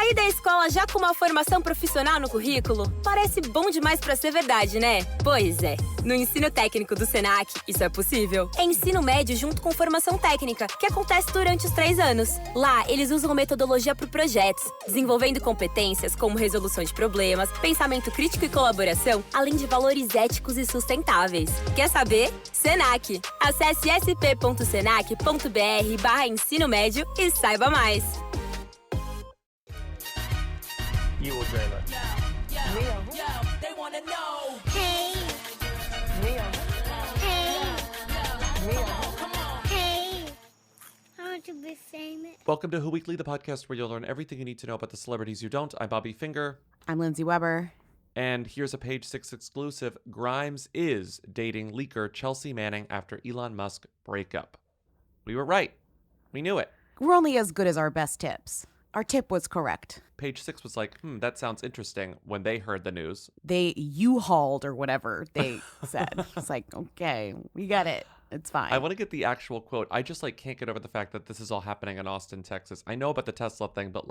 Sair da escola já com uma formação profissional no currículo? Parece bom demais pra ser verdade, né? Pois é. No ensino técnico do Senac, isso é possível. É ensino médio junto com formação técnica, que acontece durante os 3 anos. Lá, eles usam metodologia para projetos, desenvolvendo competências como resolução de problemas, pensamento crítico e colaboração, além de valores éticos e sustentáveis. Quer saber? Senac. Acesse sp.senac.br/ensino médio e saiba mais. You will dream it. They wanna know. Hey, Mia. hey, Mia. hey. I want to be famous. Welcome to Who Weekly, the podcast where you'll learn everything you need to know about the celebrities you don't. I'm Bobby Finger. I'm Lindsay Weber. And here's a Page 6 exclusive. Grimes is dating leaker Chelsea Manning after Elon Musk breakup. We were right. We knew it. We're only as good as our best tips. Our tip was correct. Page 6 was like, that sounds interesting when they heard the news. They U-hauled or whatever they said. It's like, okay, we got it. It's fine. I want to get the actual quote. I just can't get over the fact that this is all happening in Austin, Texas. I know about the Tesla thing, but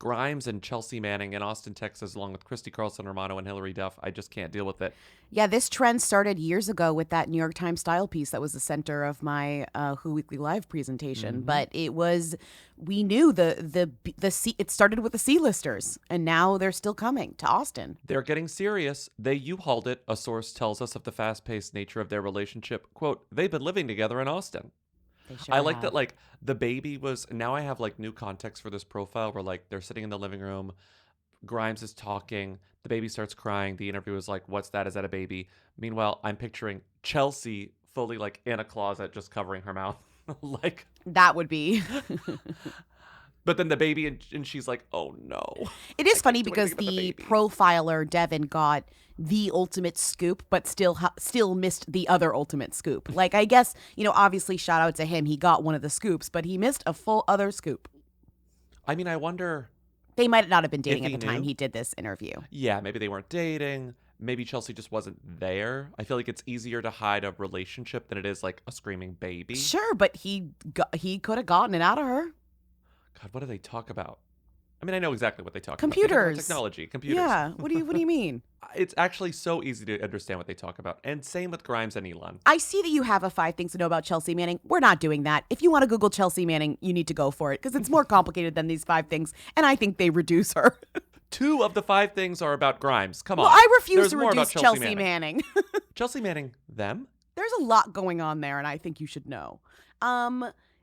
Grimes and Chelsea Manning in Austin, Texas, along with Christy Carlson Romano and Hillary Duff, I just can't deal with it. Yeah, this trend started years ago with that New York Times style piece that was the center of my Who Weekly Live presentation. Mm-hmm. But it was, we knew it started with the C-listers, and now they're still coming to Austin. They're getting serious. They U-hauled it, a source tells us, of the fast-paced nature of their relationship. Quote, they've been living together in Austin. Sure I like have. that, the baby was, now I have, new context for this profile where, they're sitting in the living room, Grimes is talking, the baby starts crying, the interviewer is like, what's that, is that a baby? Meanwhile, I'm picturing Chelsea fully, in a closet, just covering her mouth, That would be... But then the baby, and she's like, oh no. It is funny can't do because anything the with the baby. profiler, Devin, got the ultimate scoop, but still missed the other ultimate scoop. I guess, obviously shout out to him. He got one of the scoops, but he missed a full other scoop. I mean, I wonder. They might not have been dating If at the he time knew? he did this interview. Yeah, maybe they weren't dating. Maybe Chelsea just wasn't there. I feel like it's easier to hide a relationship than it is a screaming baby. Sure, but he could have gotten it out of her. God, what do they talk about? I mean, I know exactly what they talk about. Computers. Technology. Computers. Yeah. What do you mean? It's actually so easy to understand what they talk about. And same with Grimes and Elon. I see that you have a 5 things to know about Chelsea Manning. We're not doing that. If you want to Google Chelsea Manning, you need to go for it because it's more complicated than these 5 things. And I think they reduce her. 2 of the 5 things are about Grimes. Come on. Well, I refuse There's to more about reduce Chelsea Manning. Chelsea Manning, them? There's a lot going on there, and I think you should know.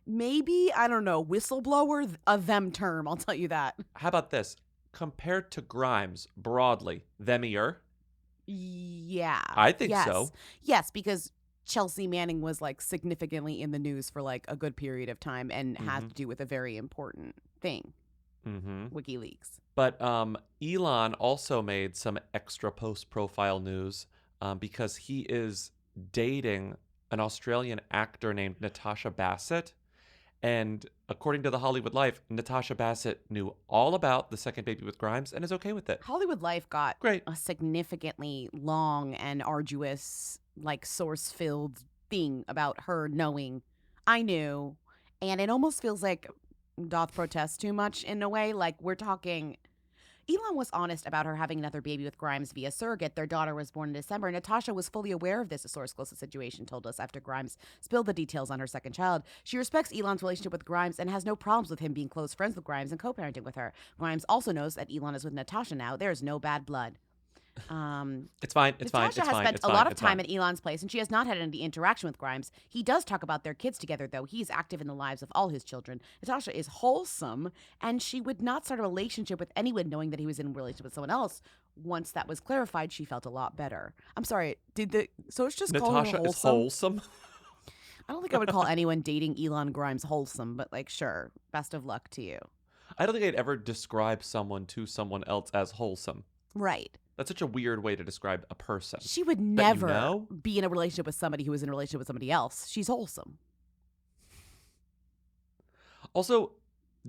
Maybe, I don't know, whistleblower, a them term, I'll tell you that. How about this? Compared to Grimes, broadly, themier? Yeah. I think yes. so. Yes, because Chelsea Manning was significantly in the news for a good period of time and had to do with a very important thing. Mm-hmm. WikiLeaks. But Elon also made some extra post-profile news because he is dating an Australian actor named Natasha Bassett. And according to The Hollywood Life, Natasha Bassett knew all about the second baby with Grimes and is okay with it. Hollywood Life got Great. a significantly long and arduous, source-filled thing about her knowing. I knew. And it almost feels like doth protest too much in a way. We're talking... Elon was honest about her having another baby with Grimes via surrogate. Their daughter was born in December. Natasha was fully aware of this, a source close to the situation told us after Grimes spilled the details on her second child. She respects Elon's relationship with Grimes and has no problems with him being close friends with Grimes and co-parenting with her. Grimes also knows that Elon is with Natasha now. There is no bad blood. It's fine. It's fine. Natasha It's has fine. spent It's a fine. lot of It's time fine. at Elon's place, and she has not had any interaction with Grimes. He does talk about their kids together, though. He's active in the lives of all his children. Natasha is wholesome, and she would not start a relationship with anyone knowing that he was in a relationship with someone else. Once that was clarified, she felt a lot better. I'm sorry, so it's just call her Natasha wholesome? is wholesome. I don't think I would call anyone dating Elon Grimes wholesome, but sure, best of luck to you. I don't think I'd ever describe someone to someone else as wholesome. Right. That's such a weird way to describe a person. She would That you never know? be in a relationship with somebody who was in a relationship with somebody else. She's wholesome. Also,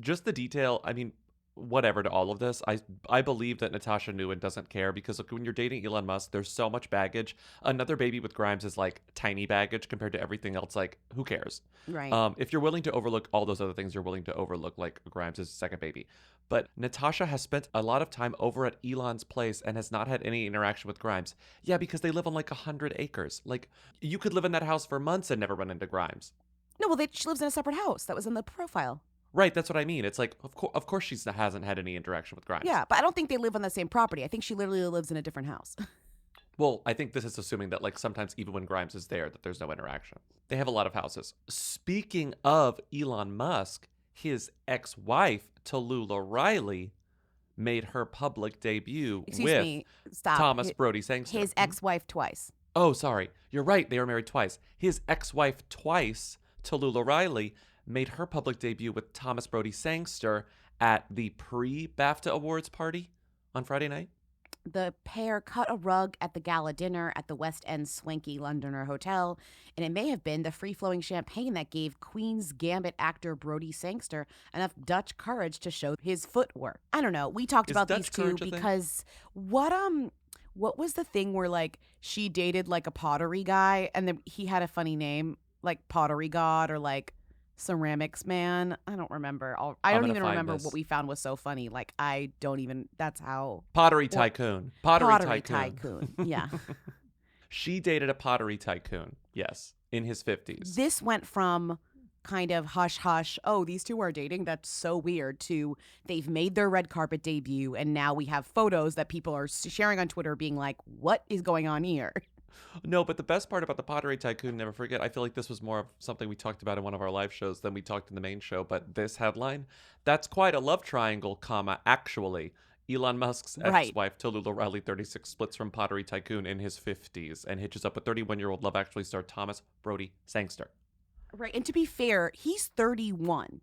just the detail, I mean, whatever to all of this. I believe that Natasha knew and doesn't care because look, when you're dating Elon Musk, there's so much baggage. Another baby with Grimes is like tiny baggage compared to everything else. Like, who cares? Right. If you're willing to overlook all those other things, you're willing to overlook like Grimes' second baby. But Natasha has spent a lot of time over at Elon's place and has not had any interaction with Grimes. Yeah, because they live on like 100 acres. Like, you could live in that house for months and never run into Grimes. No, well, she lives in a separate house. That was in the profile. Right, that's what I mean. It's like, of course she hasn't had any interaction with Grimes. Yeah, but I don't think they live on the same property. I think she literally lives in a different house. Well, I think this is assuming that like sometimes even when Grimes is there, that there's no interaction. They have a lot of houses. Speaking of Elon Musk, his ex-wife, Tallulah Riley, made her public debut with Thomas Brody Sangster. His ex-wife twice. Oh, sorry. You're right. They were married twice. His ex-wife twice, Tallulah Riley, made her public debut with Thomas Brody Sangster at the pre-BAFTA Awards party on Friday night. The pair cut a rug at the gala dinner at the West End swanky Londoner hotel, and it may have been the free-flowing champagne that gave Queen's Gambit actor Brody Sangster enough Dutch courage to show his footwork. I don't know. We talked about these two because what was the thing where like she dated like a pottery guy and then he had a funny name like Pottery God or like Ceramics Man. I don't remember. I don't even remember what we found was so funny. Like I don't even. That's how Pottery Tycoon. Pottery Tycoon. Yeah. She dated a pottery tycoon. Yes, in his 50s. This went from kind of hush hush. Oh, these two are dating. That's so weird. To they've made their red carpet debut, and now we have photos that people are sharing on Twitter, being like, "What is going on here?" No, but the best part about the Pottery Tycoon, never forget, I feel like this was more of something we talked about in one of our live shows than we talked in the main show. But this headline, that's quite a love triangle, comma, actually. Elon Musk's ex-wife, Tallulah Riley, 36, splits from Pottery Tycoon in his 50s and hitches up with 31-year-old Love Actually star Thomas Brody Sangster. Right, and to be fair, he's 31.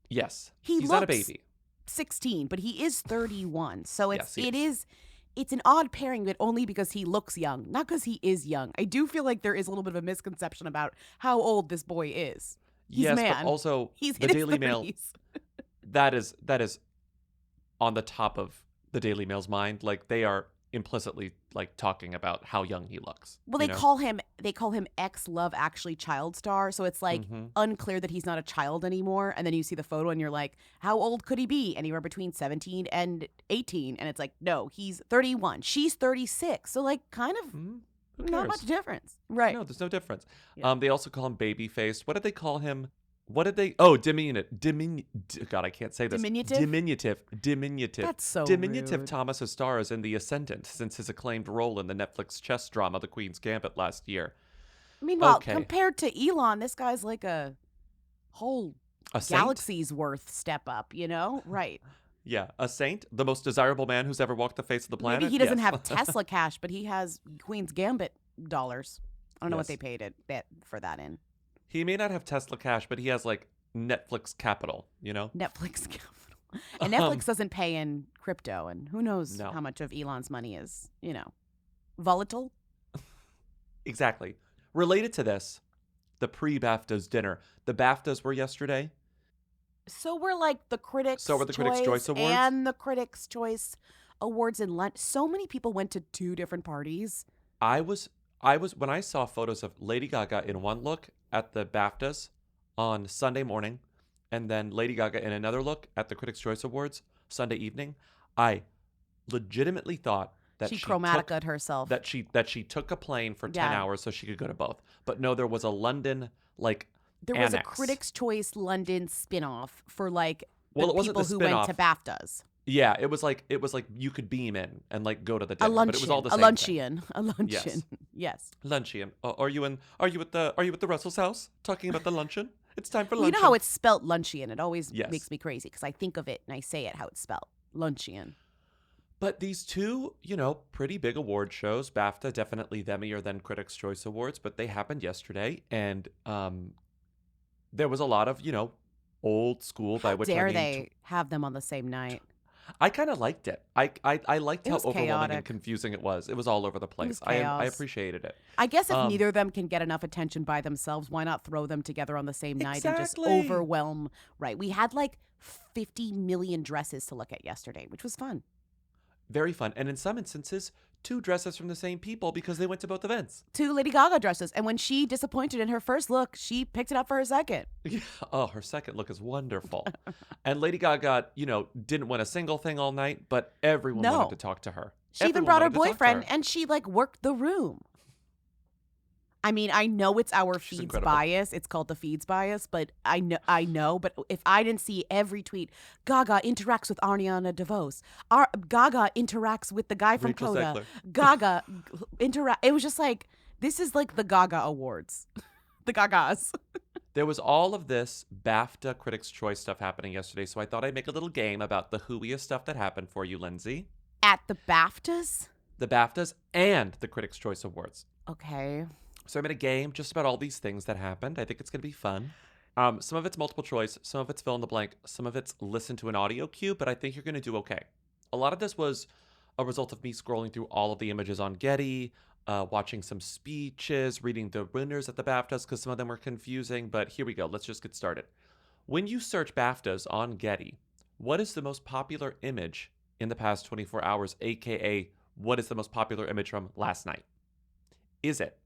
Yes, he's not a baby. 16, but he is 31. So Yes, it's an odd pairing, but only because he looks young, not because he is young. I do feel like there is a little bit of a misconception about how old this boy is. He's a man. But also he's the Daily Mail. That is on the top of the Daily Mail's mind. Like they are implicitly like talking about how young he looks. Well, they call him ex Love Actually child star, so it's like unclear that he's not a child anymore. And then you see the photo and you're like, how old could he be? Anywhere between 17 and 18. And it's like, no, he's 31. She's 36. So like kind of not much difference. Right. No, there's no difference. Yeah. They also call him baby faced. What did they call him? God, I can't say this. Diminutive? Diminutive. That's so Diminutive rude. Thomas has stars in The Ascendant since his acclaimed role in the Netflix chess drama The Queen's Gambit last year. Meanwhile, compared to Elon, this guy's like a whole galaxy's worth step up, you know? Right. Yeah, a saint, the most desirable man who's ever walked the face of the planet. Maybe he doesn't have Tesla cash, but he has Queen's Gambit dollars. I don't know what they paid for that in. He may not have Tesla cash, but he has like Netflix capital, you know? Netflix capital. And Netflix doesn't pay in crypto, and who knows how much of Elon's money is, you know, volatile? Exactly. Related to this, the pre-BAFTAs dinner. The BAFTAs were yesterday. So were like the Critics Choice Awards and the Critics Choice Awards in London. So many people went to two different parties. I was when I saw photos of Lady Gaga in one look at the BAFTAs on Sunday morning, and then Lady Gaga in another look at the Critics' Choice Awards Sunday evening, I legitimately thought that she chromatica'd herself. That she took a plane for 10 hours so she could go to both. But no, there was a London there was a Critics' Choice London spinoff for the people who went to BAFTAs. Yeah, it was like you could beam in and like go to the dinner, but it was all the same thing. A luncheon. Yes. Luncheon. Are you at the Russell's house talking about the luncheon? It's time for luncheon. You know how it's spelt luncheon. It always makes me crazy because I think of it and I say it how it's spelled. Luncheon. But these two, pretty big award shows, BAFTA, definitely themier than Critics' Choice Awards, but they happened yesterday, and there was a lot of, old school, by which I mean... Dare they have them on the same night? I kind of liked it. I liked how overwhelming chaotic and confusing it was. It was all over the place. I appreciated it. I guess if neither of them can get enough attention by themselves, why not throw them together on the same night and just overwhelm? Right. We had 50 million dresses to look at yesterday, which was fun. Very fun. And in some instances, 2 dresses from the same people because they went to both events. 2 Lady Gaga dresses. And when she disappointed in her first look, she picked it up for her second. Yeah. Oh, her second look is wonderful. And Lady Gaga, didn't win a single thing all night, but everyone wanted to talk to her. She even brought her boyfriend and she worked the room. I mean, I know it's our feeds bias. It's called the feeds bias, but I know. But if I didn't see every tweet, Gaga interacts with Ariana DeVos. Gaga interacts with the guy from Rachel Coda. Zegler. Gaga interact. It was just this is the Gaga Awards, the Gagas. There was all of this BAFTA Critics Choice stuff happening yesterday, so I thought I'd make a little game about the whoiest stuff that happened for you, Lindsay. At the BAFTAs? The BAFTAs and the Critics Choice Awards. Okay. So I made a game just about all these things that happened. I think it's going to be fun. Some of it's multiple choice, some of it's fill in the blank, some of it's listen to an audio cue, but I think you're going to do okay. A lot of this was a result of me scrolling through all of the images on Getty, watching some speeches, reading the winners at the BAFTAs because some of them were confusing, but here we go. Let's just get started. When you search BAFTAs on Getty, what is the most popular image in the past 24 hours, aka what is the most popular image from last night? Is it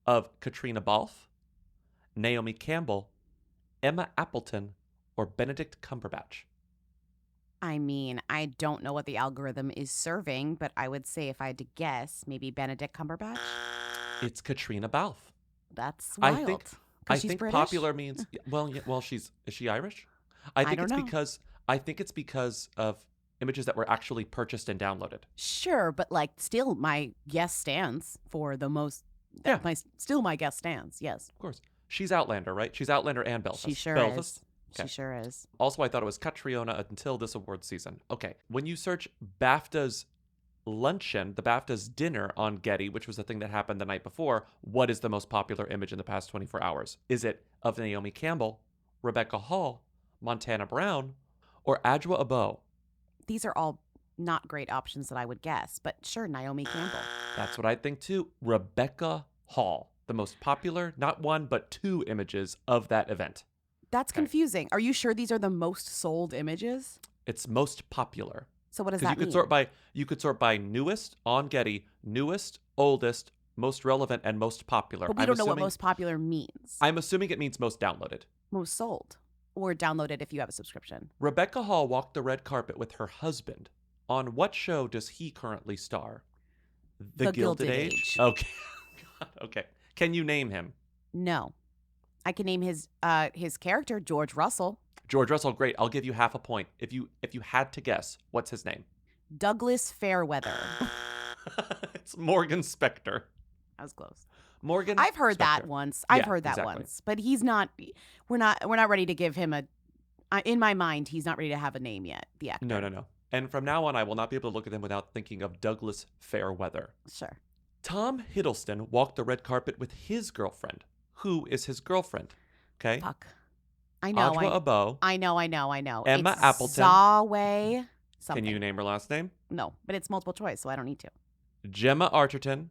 of Katrina Balfe, Naomi Campbell, Emma Appleton, or Benedict Cumberbatch? I mean, I don't know what the algorithm is serving, but I would say if I had to guess, maybe Benedict Cumberbatch. It's Katrina Balfe. That's wild. I think popular means is she Irish? I think it's because of images that were actually purchased and downloaded. Sure, but still my guess stands for the most. Yeah. My guess stands. Yes. Of course. She's Outlander, right? She's Outlander and Belfast. She sure Belfast? is. Okay. She sure is. Also, I thought it was Catriona until this award season. Okay. When you search BAFTA's luncheon, the BAFTA's dinner on Getty, which was the thing that happened the night before, what is the most popular image in the past 24 hours? Is it of Naomi Campbell, Rebecca Hall, Montana Brown, or Adwoa Abo? These are all not great options that I would guess, but sure, Naomi Campbell. That's what I think too. Rebecca Hall, the most popular, not 1, but 2 images of that event. That's confusing. Are you sure these are the most sold images? It's most popular. So what does that mean? You could sort by newest on Getty, newest, oldest, most relevant, and most popular. But we don't know what most popular means. I'm assuming it means most downloaded. Most sold. Or downloaded if you have a subscription. Rebecca Hall walked the red carpet with her husband. On what show does he currently star? The Gilded Age? Okay. God, okay. Can you name him? No. I can name his character, George Russell. George Russell, great. I'll give you half a point. If you had to guess, what's his name? Douglas Fairweather. It's Morgan Spector. I was close. Morgan. I've heard Spector. that once. But he's not. We're not ready to give him a. In my mind, he's not ready to have a name yet. The actor. No. And from now on, I will not be able to look at him without thinking of Douglas Fairweather. Sure. Tom Hiddleston walked the red carpet with his girlfriend. Who is his girlfriend? Okay. Fuck. I know. Adwoa Abo. I know. Emma Appleton. Zawe. Something. Can you name her last name? No, but it's multiple choice, so I don't need to. Gemma Arterton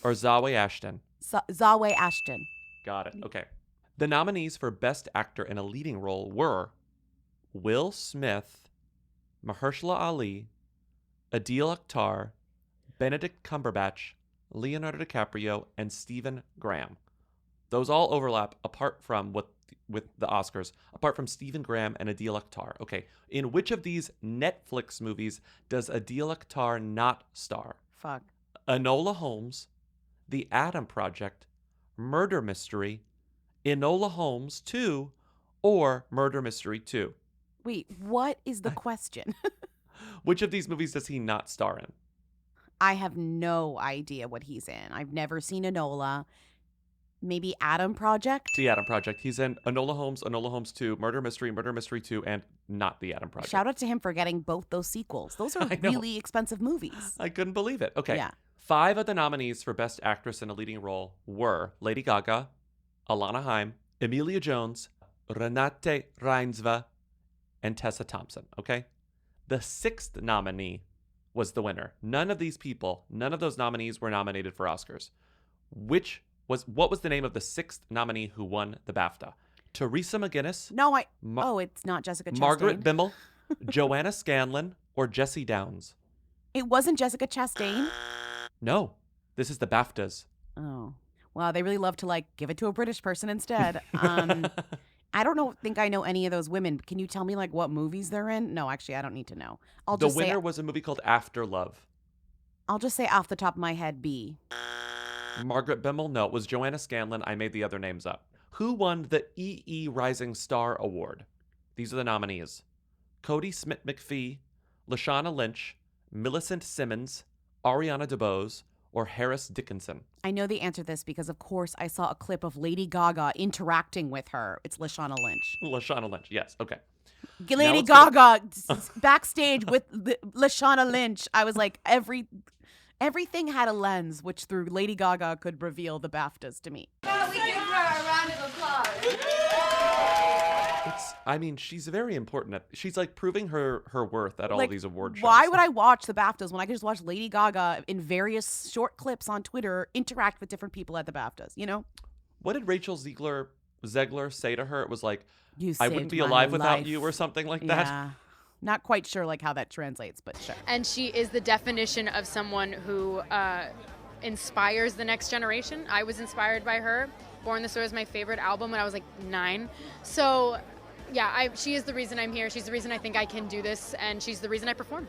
or Zawe Ashton? Zawe Ashton. Got it. Okay. The nominees for Best Actor in a Leading Role were Will Smith, Mahershala Ali, Adil Akhtar, Benedict Cumberbatch, Leonardo DiCaprio, and Stephen Graham. Those all overlap apart from with the Oscars, apart from Stephen Graham and Adil Akhtar. Okay, in which of these Netflix movies does Adil Akhtar not star? Fuck. Enola Holmes, The Adam Project, Murder Mystery, Enola Holmes 2, or Murder Mystery 2? Wait, what is the question? Which of these movies does he not star in? I have no idea what he's in. I've never seen Enola. Maybe Adam Project? The Adam Project. He's in Enola Holmes 2, Murder Mystery 2, and not The Adam Project. Shout out to him for getting both those sequels. Those are really expensive movies. I couldn't believe it. Okay. Yeah. 5 of the nominees for Best Actress in a Leading Role were Lady Gaga, Alana Haim, Emilia Jones, Renate Reinsve, and Tessa Thompson. Okay? The 6th nominee was the winner. None of those nominees were nominated for Oscars. What was the name of the 6th nominee who won the BAFTA? Teresa McGinnis, No, Ma- it's not Jessica Chastain. Margaret Bimmel, Joanna Scanlon, or Jessie Downs? It wasn't Jessica Chastain. No, this is the BAFTAs. Oh, wow. They really love to like give it to a British person instead. I don't think I know any of those women. Can you tell me like what movies they're in? No, actually, I don't need to know. The winner was a movie called After Love. I'll just say off the top of my head, B. Margaret Bimmel? No, it was Joanna Scanlon. I made the other names up. Who won the EE Rising Star Award? These are the nominees. Cody Smith-McPhee, Lashana Lynch, Millicent Simmons, Ariana DeBose, or Harris Dickinson? I know the answer to this because, of course, I saw a clip of Lady Gaga interacting with her. It's Lashana Lynch. Lashana Lynch, yes, okay. Lady Gaga backstage with Lashana Lynch. I was like, everything had a lens, which through Lady Gaga could reveal the BAFTAs to me. We give her a round of applause. She's very important. She's like proving her worth at all Like, these award shows. Why would I watch the BAFTAs when I could just watch Lady Gaga in various short clips on Twitter interact with different people at the BAFTAs, you know? What did Rachel Zegler say to her? It was like, You I wouldn't saved be my alive without life. you, or something like that. Yeah. Not quite sure like how that translates, but sure. And she is the definition of someone who inspires the next generation. I was inspired by her. Born This Way was my favorite album when I was like 9. So, yeah, she is the reason I'm here. She's the reason I think I can do this, and she's the reason I perform.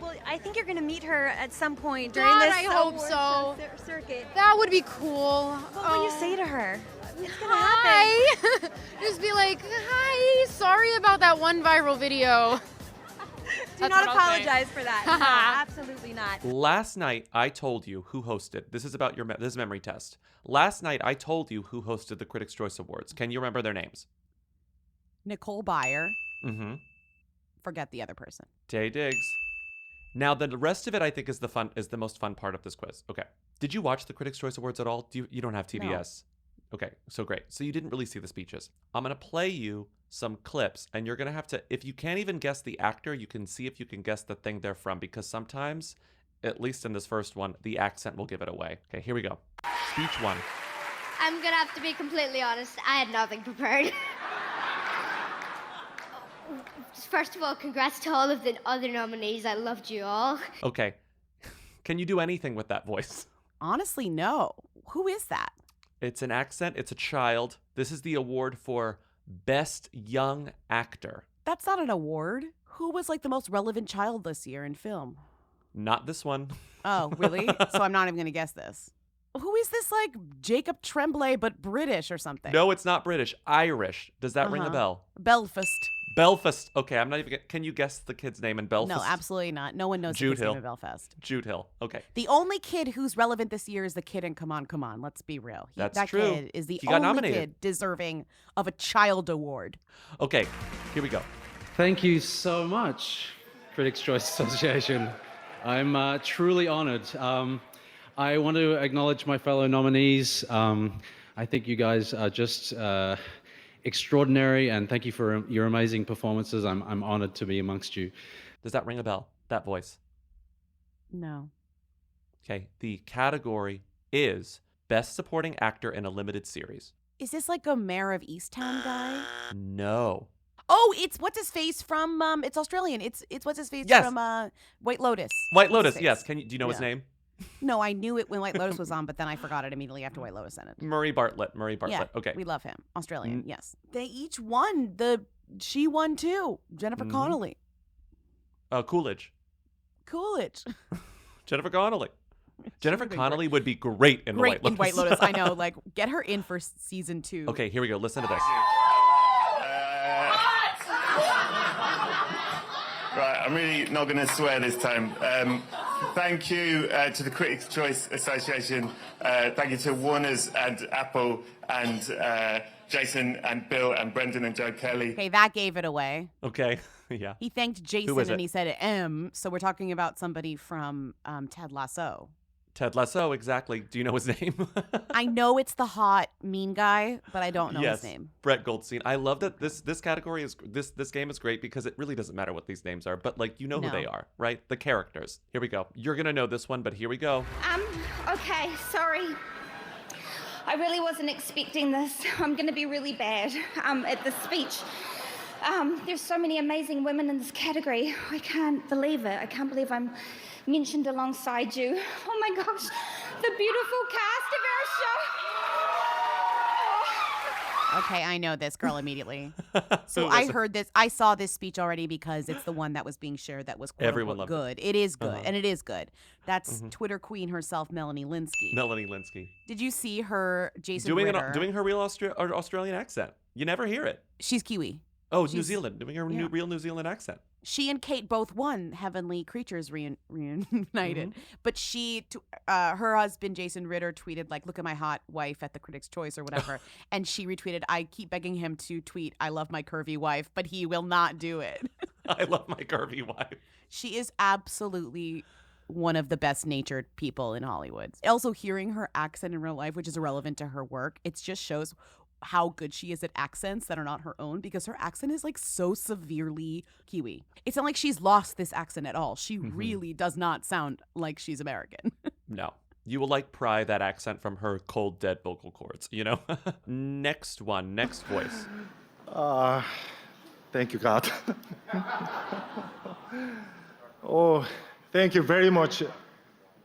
Well, I think you're going to meet her at some point during God, this I hope award so. show circuit. That would be cool. What will you say to her? What's going to happen? Hi. Just be like, hi, sorry about that one viral video. Do not apologize for that. No, absolutely not. Last night, I told you who hosted. This is about this memory test. Last night, I told you who hosted the Critics' Choice Awards. Can you remember their names? Nicole Byer. Mm-hmm. Forget the other person. Tay Diggs. Now, the rest of it, I think, is the most fun part of this quiz. Okay. Did you watch the Critics' Choice Awards at all? You don't have TBS. No. Okay, so great. So you didn't really see the speeches. I'm going to play you some clips, and you're going to have to, if you can't even guess the actor, you can see if you can guess the thing they're from, because sometimes, at least in this first one, the accent will give it away. Okay, here we go. Speech 1. I'm gonna have to be completely honest. I had nothing prepared. First of all, congrats to all of the other nominees. I loved you all. Okay. Can you do anything with that voice? Honestly, no. Who is that? It's an accent. It's a child. This is the award for Best Young Actor. That's not an award. Who was like the most relevant child this year in film? Not this one. Oh, really? So I'm not even going to guess this. Who is this like Jacob Tremblay but British or something? No, it's not British. Irish. Does that ring a bell? Belfast. Belfast. Okay, I'm not even. Can you guess the kid's name in Belfast? No, absolutely not. No one knows the Jude kid's Hill. name in Belfast. Jude Hill. Okay. The only kid who's relevant this year is the kid in Come On, Come On. Let's be real. That's that true. Kid is the He got only nominated. kid deserving of a child award. Okay, here we go. Thank you so much, Critics' Choice Association. I'm truly honored. I want to acknowledge my fellow nominees. I think you guys are just extraordinary, and thank you for your amazing performances. I'm honored to be amongst you. Does that ring a bell? That voice? No. Okay, the category is Best Supporting Actor in a Limited Series. Is this like a Mayor of Easttown guy? No. Oh, it's what's his face from it's Australian. It's what's his face Yes. from White Lotus. White What's Lotus, his yes. face? Do you know his Yeah. name? No, I knew it when White Lotus was on, but then I forgot it immediately after White Lotus ended. Murray Bartlett. Yeah, Okay. we love him. Australian, yes. They each won. She won too. Jennifer Connelly. Coolidge. Coolidge. Jennifer Connelly. Jennifer Connelly would be great in Great the in White Lotus. I know. Like, get her in for season 2. Okay, here we go. Listen to this. Right, I'm really not going to swear this time. Thank you to the Critics' Choice Association. Thank you to Warner's and Apple and Jason and Bill and Brendan and Joe Kelly. Okay, that gave it away. Okay, yeah. He thanked Jason is and it? he said M. So we're talking about somebody from Ted Lasso. Ted Lasso, exactly. Do you know his name? I know it's the hot mean guy, but I don't know yes, his name. Brett Goldstein. I love that this category is this game is great because it really doesn't matter what these names are, but like you know who No. they are, right? The characters. Here we go. You're gonna know this one, but here we go. Okay, sorry. I really wasn't expecting this. I'm going to be really bad at this speech. There's so many amazing women in this category. I can't believe it. I can't believe I'm mentioned alongside you. Oh my gosh, the beautiful cast of our show. Okay, I know this girl immediately. So I heard this. I saw this speech already because it's the one that was being shared that was quote Everyone unquote loved good. It is good, and it is good. That's Twitter queen herself, Melanie Linsky. Melanie Linsky. Did you see her, Jason doing Ritter? doing her real Australian accent? You never hear it. She's Kiwi. Oh, New Zealand, doing her real New Zealand accent. She and Kate both won Heavenly Creatures reunited, but her husband Jason Ritter tweeted like, "Look at my hot wife at the Critics' Choice" or whatever, and she retweeted, "I keep begging him to tweet, 'I love my curvy wife,' but he will not do it." I love my curvy wife. She is absolutely one of the best natured people in Hollywood. Also, hearing her accent in real life, which is irrelevant to her work, it just shows how good she is at accents that are not her own, because her accent is like so severely Kiwi. It's not like she's lost this accent at all. She really does not sound like she's American. No. You will pry that accent from her cold, dead vocal cords, you know? Next voice. Thank you, God. Oh, thank you very much,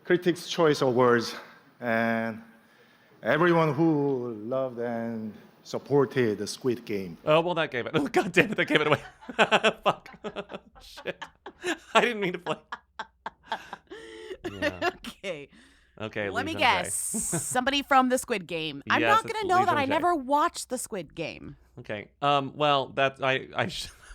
Critics' Choice Awards, and everyone who loved and supported the Squid Game. Oh, well, that gave it. Oh, God damn it, that gave it away. Fuck. Shit. I didn't mean to play. Yeah. Okay, Let Lee me Jung-jae. guess. Somebody from the Squid Game. I'm Yes, not it's going to know Lee that. I Jung-jae. never watched the Squid Game. Okay. Well, that I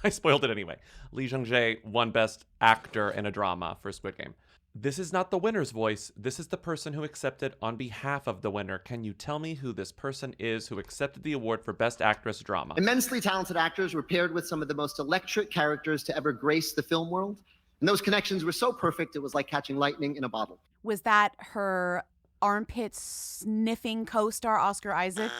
spoiled it anyway. Lee Jung-jae won Best Actor in a Drama for Squid Game. This is not the winner's voice. This is the person who accepted on behalf of the winner. Can you tell me who this person is who accepted the award for Best Actress Drama? Immensely talented actors were paired with some of the most electric characters to ever grace the film world. And those connections were so perfect, it was like catching lightning in a bottle. Was that her armpit sniffing co-star Oscar Isaac?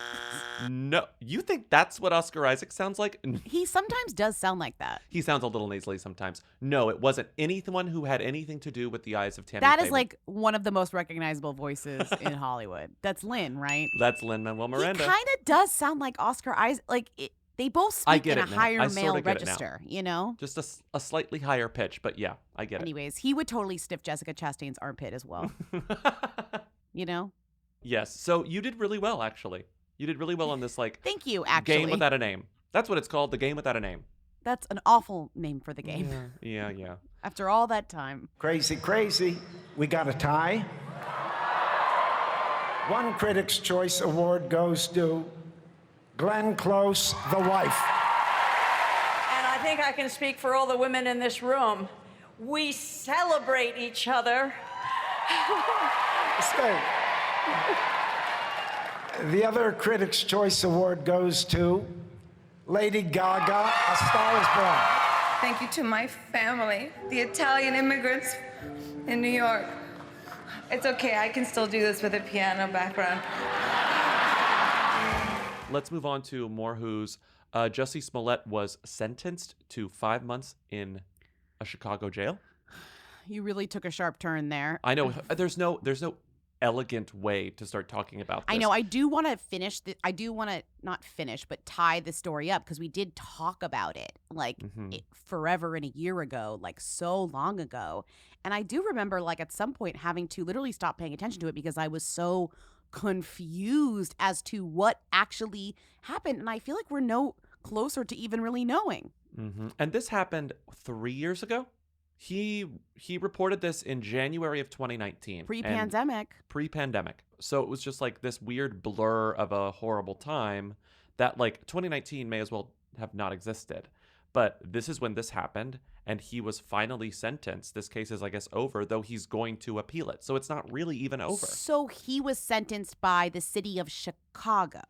No. You think that's what Oscar Isaac sounds like? He sometimes does sound like that. He sounds a little nasally sometimes. No, it wasn't anyone who had anything to do with the eyes of Tammy That is Faye. like one of the most recognizable voices in Hollywood. That's Lin, right? That's Lin-Manuel Miranda. He kind of does sound like Oscar Isaac. Like they both speak in a higher male register, you know? Just a slightly higher pitch, but yeah, I get it. Anyways, he would totally sniff Jessica Chastain's armpit as well. You know? Yes. So you did really well, actually. You did really well on this, Thank you, actually. Game without a name. That's what it's called, the game without a name. That's an awful name for the game. Yeah. After all that time. Crazy. We got a tie. One Critics' Choice Award goes to Glenn Close, the wife. And I think I can speak for all the women in this room. We celebrate each other. Stay. The other Critics' Choice Award goes to Lady Gaga, A Star Is Born. Thank you to my family, the Italian immigrants in New York. It's okay, I can still do this with a piano background. Let's move on to more who's. Jussie Smollett was sentenced to 5 months in a Chicago jail. You really took a sharp turn there. I know. There's no elegant way to start talking about this. I know. I do want to finish. I do want to not finish, but tie the story up because we did talk about it forever and a year ago, like so long ago. And I do remember at some point having to literally stop paying attention to it because I was so confused as to what actually happened. And I feel like we're no closer to even really knowing. And this happened 3 years ago. He reported this in January of 2019. Pre-pandemic. So it was just this weird blur of a horrible time that 2019 may as well have not existed. But this is when this happened, and he was finally sentenced. This case is, I guess, over, though he's going to appeal it. So it's not really even over. So he was sentenced by the city of Chicago,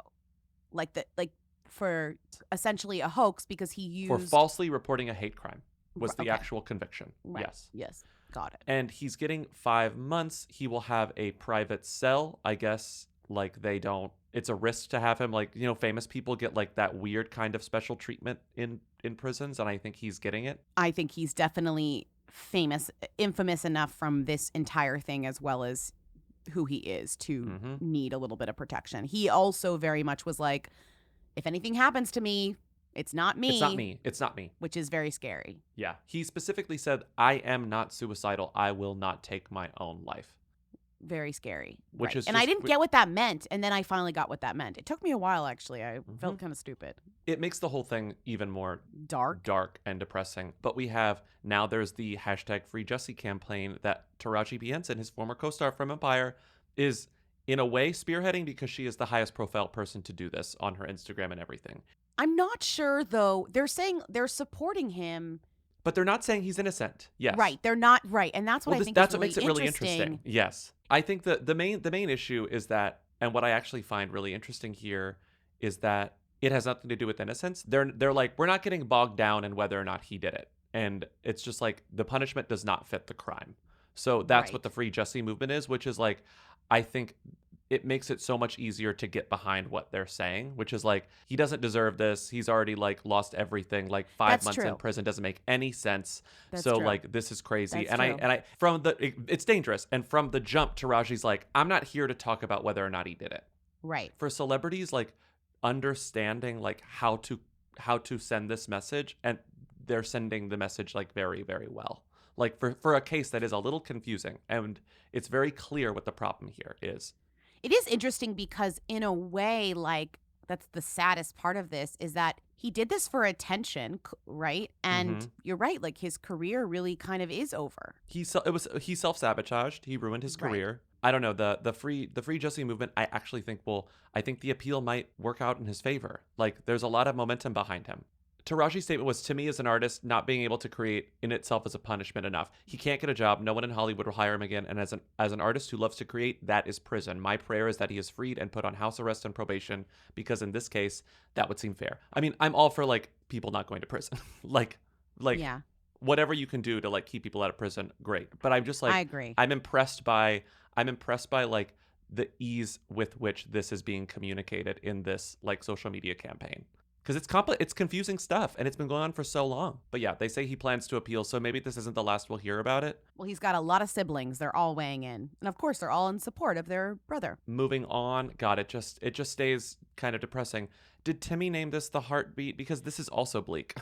for essentially a hoax because he used... For falsely reporting a hate crime was the actual conviction. Right. Yes. Yes. Got it. And he's getting 5 months. He will have a private cell, I guess. They don't... It's a risk to have him. Famous people get that weird kind of special treatment in prisons, and I think he's getting it. I think he's definitely infamous enough from this entire thing, as well as who he is to need a little bit of protection. He also very much was like, if anything happens to me, it's not me. It's not me. It's not me. Which is very scary. Yeah. He specifically said, I am not suicidal. I will not take my own life. Very scary. Which is and I didn't get what that meant. And then I finally got what that meant. It took me a while, actually. I felt kind of stupid. It makes the whole thing even more dark and depressing. But we have now there's the hashtag Free Jussie campaign that Taraji P. Henson, his former co-star from Empire, is in a way spearheading because she is the highest profile person to do this on her Instagram and everything. I'm not sure, though. They're saying they're supporting him. But they're not saying he's innocent. Yes. Right. They're not. Right. And that's what I think that's is what makes it really interesting. Yes. I think that the main issue is that, and what I actually find really interesting here is that it has nothing to do with innocence. They're like, we're not getting bogged down in whether or not he did it. And it's just like the punishment does not fit the crime. So that's what the Free Jussie movement is, which is like, I think it makes it so much easier to get behind what they're saying, which is like, he doesn't deserve this. He's already like lost everything. Like 5 months in prison doesn't make any sense. So like, this is crazy. I it's dangerous. And from the jump, Taraji's like, I'm not here to talk about whether or not he did it. Right. For celebrities, like understanding like how to send this message, and they're sending the message like very, very well. Like for a case that is a little confusing, and it's very clear what the problem here is. It is interesting because in a way, like, that's the saddest part of this is that he did this for attention, right? And you're right, like his career really kind of is over. He self-sabotaged. He ruined his career. I don't know, the free Jussie movement, I actually think I think the appeal might work out in his favor. Like there's a lot of momentum behind him. Taraji's statement was, to me as an artist, not being able to create in itself is a punishment enough. He can't get a job. No one in Hollywood will hire him again. And as an artist who loves to create, that is prison. My prayer is that he is freed and put on house arrest and probation, because in this case, that would seem fair. I mean, I'm all for like people not going to prison. like whatever you can do to like keep people out of prison, great. But I'm just like, I agree. I'm impressed by like the ease with which this is being communicated in this like social media campaign. Because it's confusing stuff, and it's been going on for so long. But yeah, they say he plans to appeal, so maybe this isn't the last we'll hear about it. Well, he's got a lot of siblings. They're all weighing in. And of course, they're all in support of their brother. Moving on. God, it just stays kind of depressing. Did Timmy name this the heartbeat? Because this is also bleak.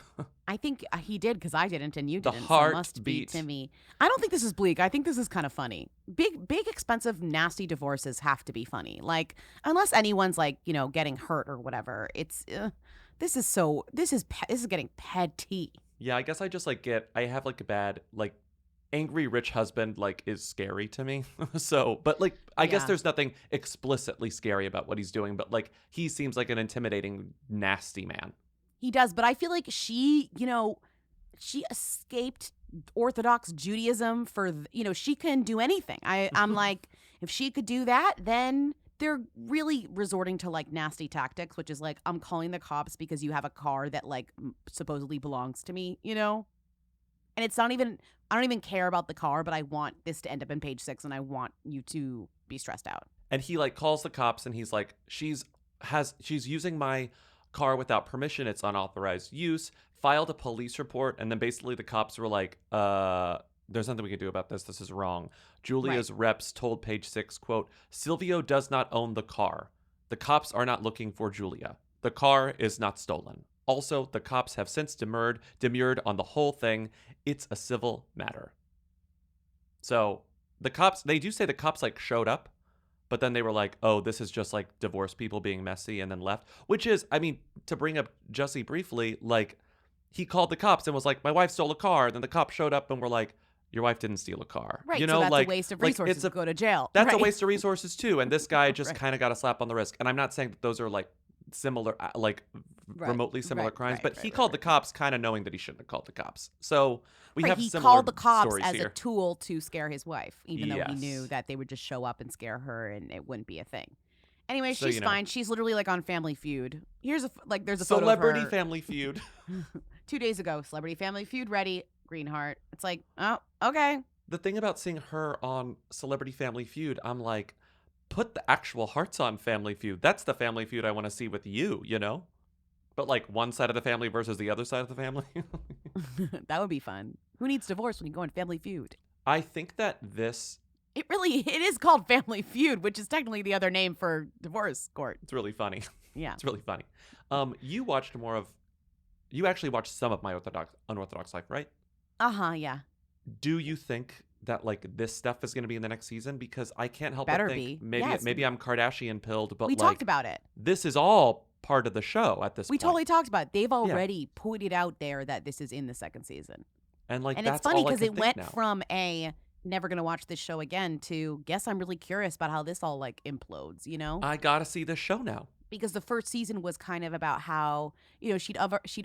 I think he did, because I didn't and you didn't. The heartbeat. So must be Timmy. I don't think this is bleak. I think this is kind of funny. Big, expensive, nasty divorces have to be funny. Like, unless anyone's like, getting hurt or whatever. It's... This is getting petty. Yeah, I guess I just I have like a bad, like, angry rich husband, like, is scary to me. So, but like, I guess there's nothing explicitly scary about what he's doing, but like, he seems like an intimidating, nasty man. He does, but I feel like she escaped Orthodox Judaism for, she can do anything. I'm like, if she could do that, then they're really resorting to like nasty tactics, which is like, I'm calling the cops because you have a car that like supposedly belongs to me, And it's not even, I don't even care about the car, but I want this to end up in Page 6 and I want you to be stressed out. And he like calls the cops and he's like, she's using my car without permission. It's unauthorized use. Filed a police report. And then basically the cops were like, there's nothing we can do about this. This is wrong. Julia's reps told Page 6, quote, Silvio does not own the car. The cops are not looking for Julia. The car is not stolen. Also, the cops have since demurred on the whole thing. It's a civil matter. So they do say the cops like showed up, but then they were like, oh, this is just like divorced people being messy, and then left. Which is, I mean, to bring up Jussie briefly, like he called the cops and was like, my wife stole a car. And then the cops showed up and were like, your wife didn't steal a car. Right, so that's a waste of resources to go to jail. That's a waste of resources too. And this guy just kind of got a slap on the wrist. And I'm not saying that those are like similar, like remotely similar crimes, but he called the cops kind of knowing that he shouldn't have called the cops. So we have similar called the cops stories as here. a tool to scare his wife, even though he knew that they would just show up and scare her and it wouldn't be a thing. Anyway, she's fine. She's literally like on Family Feud. There's a photo of Celebrity her. Family Feud. 2 days ago, Celebrity Family Feud ready, Greenheart. It's like, oh, okay. The thing about seeing her on Celebrity Family Feud, I'm like, put the actual Hearts on Family Feud. That's the Family Feud I want to see with you, But like one side of the family versus the other side of the family. That would be fun. Who needs divorce when you go on Family Feud? I think that this It is called Family Feud, which is technically the other name for divorce court. It's really funny. Yeah. It's really funny. You actually watched some of My Unorthodox Life, right? Yeah. Do you think that like this stuff is going to be in the next season? Because I can't help Better but think be. maybe Yes. maybe I'm Kardashian pilled, but We talked about it. This is all part of the show at this We point. totally talked about it. They've already put it out there that this is in the second season. And like And that's it's funny all I because can it think went now. from a never gonna watch this show again to guess I'm really curious about how this all like implodes, you know? I gotta see this show now. Because the first season was kind of about how, you know, she'd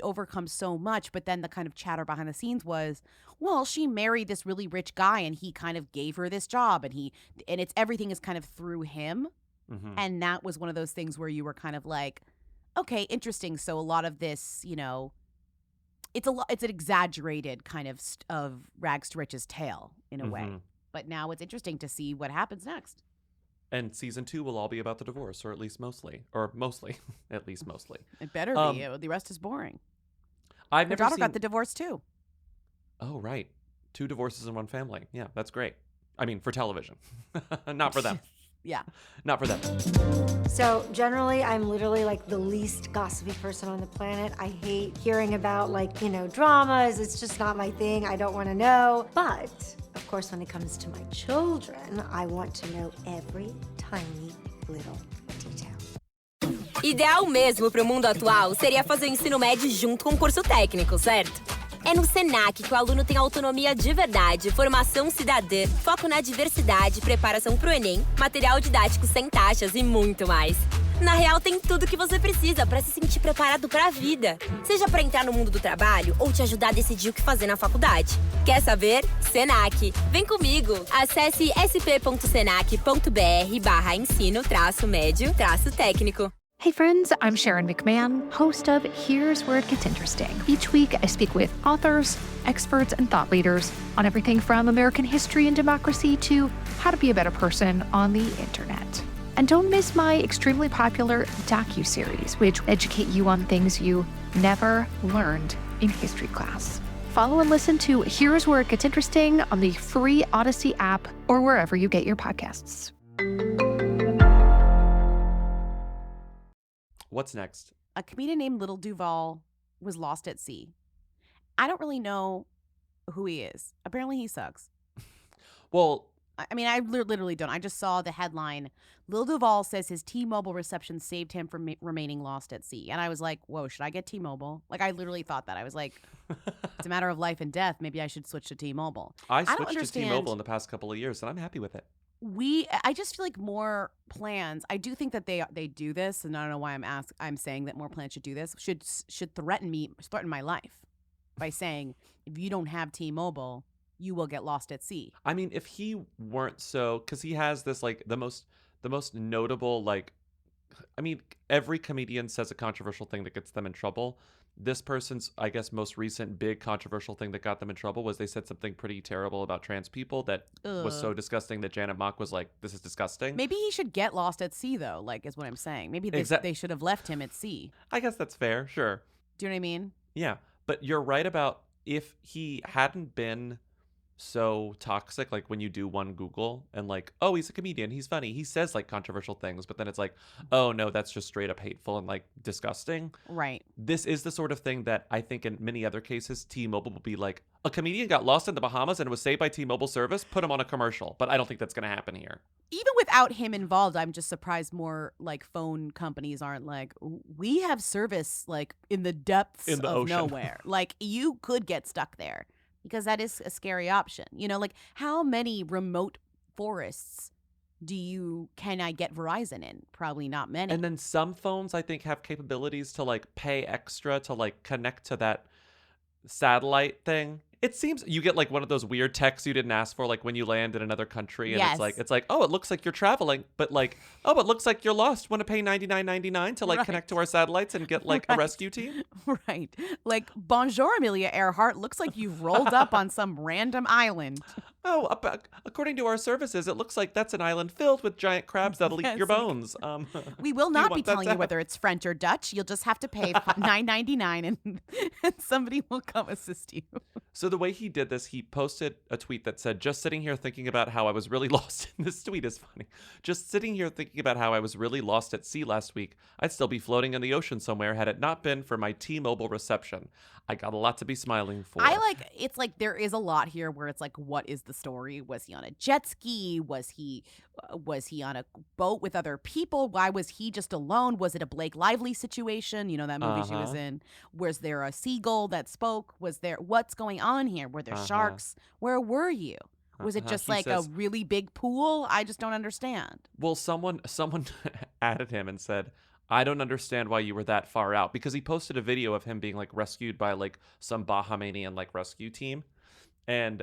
overcome so much, but then the kind of chatter behind the scenes was, well, she married this really rich guy and he kind of gave her this job and it's everything is kind of through him. Mhm. And that was one of those things where you were kind of like, okay, interesting. So a lot of this, you know, it's an exaggerated kind of rags to riches tale in a way. Mhm. But now it's interesting to see what happens next. And season 2 will all be about the divorce, or at least mostly, at least mostly. It better be. The rest is boring. I've Her never daughter seen. got the divorce too. Oh right, 2 divorces in one family. Yeah, that's great. I mean, for television, not for them. Yeah. Not for them. So generally, I'm literally like the least gossipy person on the planet. I hate hearing about like, you know, dramas. It's just not my thing. I don't want to know. But of course, when it comes to my children, I want to know every tiny little detail. Ideal mesmo pro mundo atual seria fazer o ensino médio junto com o curso técnico, certo? É no Senac que o aluno tem autonomia de verdade, formação cidadã, foco na diversidade, preparação pro Enem, material didático sem taxas e muito mais. Na real, tem tudo que você precisa para se sentir preparado para a vida. Seja para entrar no mundo do trabalho ou te ajudar a decidir o que fazer na faculdade. Quer saber? Senac. Vem comigo. Acesse sp.senac.br/ensino-médio-técnico. Hey friends, I'm Sharon McMahon, host of Here's Where It Gets Interesting. Each week, I speak with authors, experts, and thought leaders on everything from American history and democracy to how to be a better person on the internet. And don't miss my extremely popular docuseries, which educate you on things you never learned in history class. Follow and listen to Here's Where It Gets Interesting on the free Odyssey app or wherever you get your podcasts. What's next? A comedian named Lil Duval was lost at sea. I don't really know who he is. Apparently he sucks. Well, I mean, I literally don't. I just saw the headline. Lil Duval says his T-Mobile reception saved him from remaining lost at sea. And I was like, whoa, should I get T-Mobile? Like, I literally thought that. I was like, it's a matter of life and death. Maybe I should switch to T-Mobile. I don't switched to understand. T-Mobile in the past couple of years, and I'm happy with it. I just feel like more plans. I do think that they do this, and I don't know why I'm saying that more plans should do this. Should threaten my life by saying if you don't have T-Mobile, you will get lost at sea. I mean, if he weren't so, because he has this like the most notable like, I mean, every comedian says a controversial thing that gets them in trouble. This person's, I guess, most recent big controversial thing that got them in trouble was they said something pretty terrible about trans people that was so disgusting that Janet Mock was like, this is disgusting. Maybe he should get lost at sea, though, like, is what I'm saying. Maybe they should have left him at sea. I guess that's fair, sure. Do you know what I mean? Yeah, but you're right about if he hadn't been so toxic, like when you do one Google and like, oh, he's a comedian, he's funny, he says like controversial things, but then it's like, oh no, that's just straight up hateful and like disgusting. Right. This is the sort of thing that I think in many other cases, T-Mobile will be like, a comedian got lost in the Bahamas and was saved by T-Mobile service, put him on a commercial. But I don't think that's going to happen here. Even without him involved, I'm just surprised more like phone companies aren't like, we have service like in the depths In the of ocean. nowhere. Like you could get stuck there. Because that is a scary option. You know, like how many remote forests can I get Verizon in? Probably not many. And then some phones, I think, have capabilities to like pay extra to like connect to that satellite thing. It seems you get like one of those weird texts you didn't ask for, like when you land in another country, and Yes. it's like, oh, it looks like you're traveling, but like, oh, it looks like you're lost. Want to pay $99.99 to like Right. connect to our satellites and get like a Right. rescue team? Right. Like, bonjour, Amelia Earhart. Looks like you've rolled up on some random island. Oh, according to our services, it looks like that's an island filled with giant crabs that'll eat your bones. We will not be telling you whether it's French or Dutch. You'll just have to pay $9.99 and somebody will come assist you. So the way he did this, he posted a tweet that said, just sitting here thinking about how I was really lost. This tweet is funny. Just sitting here thinking about how I was really lost at sea last week. I'd still be floating in the ocean somewhere had it not been for my T-Mobile reception. I got a lot to be smiling for. It's like there is a lot here where it's like, what is the story? Was he on a jet ski? Was he on a boat with other people? Why was he just alone? Was it a Blake Lively situation? You know, that movie she was in. Was there a seagull that spoke? What's going on here? Were there sharks? Where were you? Was it just like a really big pool? I just don't understand. Well, someone added him and said, I don't understand why you were that far out, because he posted a video of him being like rescued by like some Bahamian like rescue team. And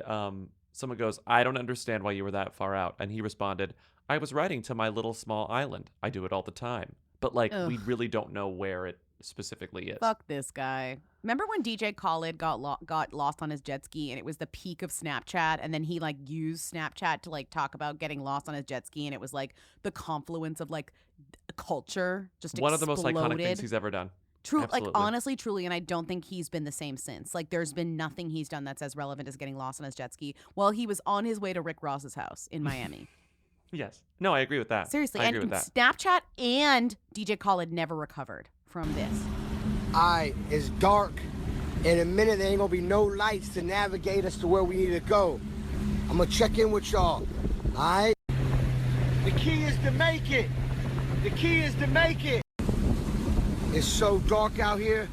someone goes, I don't understand why you were that far out. And he responded, I was riding to my little small island. I do it all the time. But like, we really don't know where it specifically is. Fuck this guy. Remember when DJ Khaled got lost on his jet ski and it was the peak of Snapchat, and then he like used Snapchat to like talk about getting lost on his jet ski, and it was like the confluence of like culture just one exploded. of the most iconic things he's ever done. True, Absolutely. like honestly, truly, and I don't think he's been the same since. Like there's been nothing he's done that's as relevant as getting lost on his jet ski while he was on his way to Rick Ross's house in Miami. Yes. No, I agree with that. Seriously, I and agree with that. Snapchat and DJ Khaled never recovered from this. It's dark. In a minute, there ain't gonna be no lights to navigate us to where we need to go. I'm gonna check in with y'all. All right? The key is to make it. The key is to make it. It's so dark out here.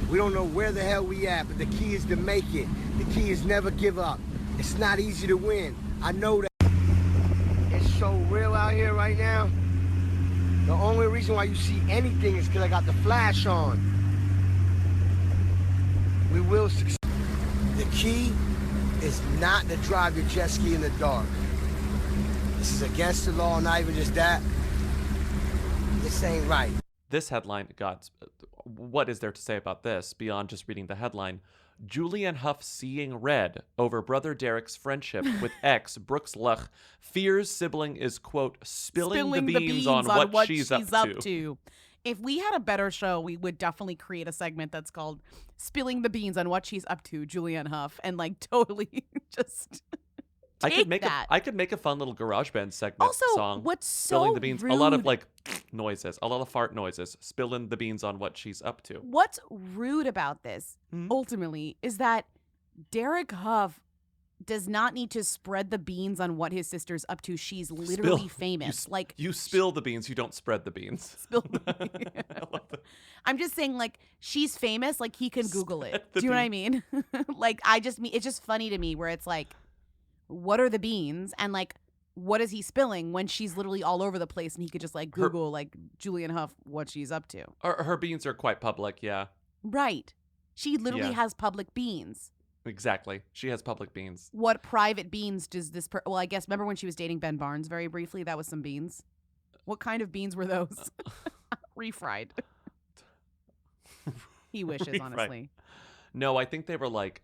We don't know where the hell we at, but the key is to make it. The key is never give up. It's not easy to win. I know that. It's so real out here right now. The only reason why you see anything is because I got the flash on. We will succeed. The key is not to drive your jet ski in the dark. This is against the law, not even just that. This ain't right. This headline got, what is there to say about this beyond just reading the headline? Julianne Hough seeing red over brother Derek's friendship with ex Brooks Luch fears sibling is, quote, spilling the beans on what she's up to. If we had a better show, we would definitely create a segment that's called Spilling the Beans on What She's Up To, Julianne Hough, and like totally just I could make a fun little GarageBand segment also, song. What's spilling so the beans, rude, a lot of like noises, a lot of fart noises, spilling the beans on what she's up to. What's rude about this, ultimately, is that Derek Hough does not need to spread the beans on what his sister's up to. She's literally famous. You spill the beans, you don't spread the beans. Spill the beans. I'm just saying, like, she's famous. Like, he can Google it. Do you know what I mean? Like, it's just funny to me where it's like, what are the beans? And like, what is he spilling when she's literally all over the place and he could just like Google like Julianne Hough, what she's up to. Her beans are quite public, yeah. Right. She literally has public beans. Exactly. She has public beans. What private beans does this well, I guess, remember when she was dating Ben Barnes very briefly? That was some beans. What kind of beans were those? Refried. He wishes, honestly. No, I think they were like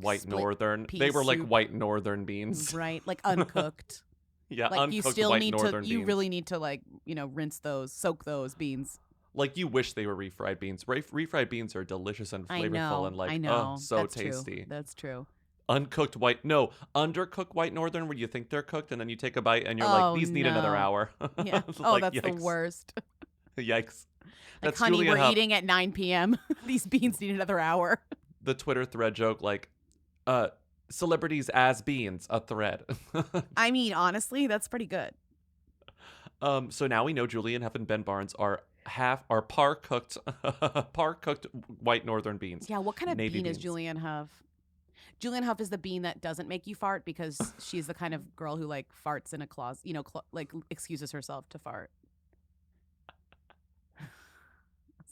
white northern. They were like white northern beans. Right, like uncooked. Yeah, like uncooked you still white need northern to beans. you really need to like, rinse those, soak those beans. Like you wish they were refried beans. Refried beans are delicious and flavorful and like so That's tasty. True. That's true. Undercooked white northern where you think they're cooked and then you take a bite and you're like, these need another hour. Yeah. That's yikes. the worst. Yikes. Like, honey, we're eating at 9 p.m. These beans need another hour. The Twitter thread joke, like, celebrities as beans, a thread. I mean, honestly, that's pretty good. So now we know Julianne Hough and Ben Barnes are par cooked white northern beans. Yeah, what kind of Navy bean beans. is Julianne Hough? Julianne Hough is the bean that doesn't make you fart because she's the kind of girl who like farts in a closet, like excuses herself to fart.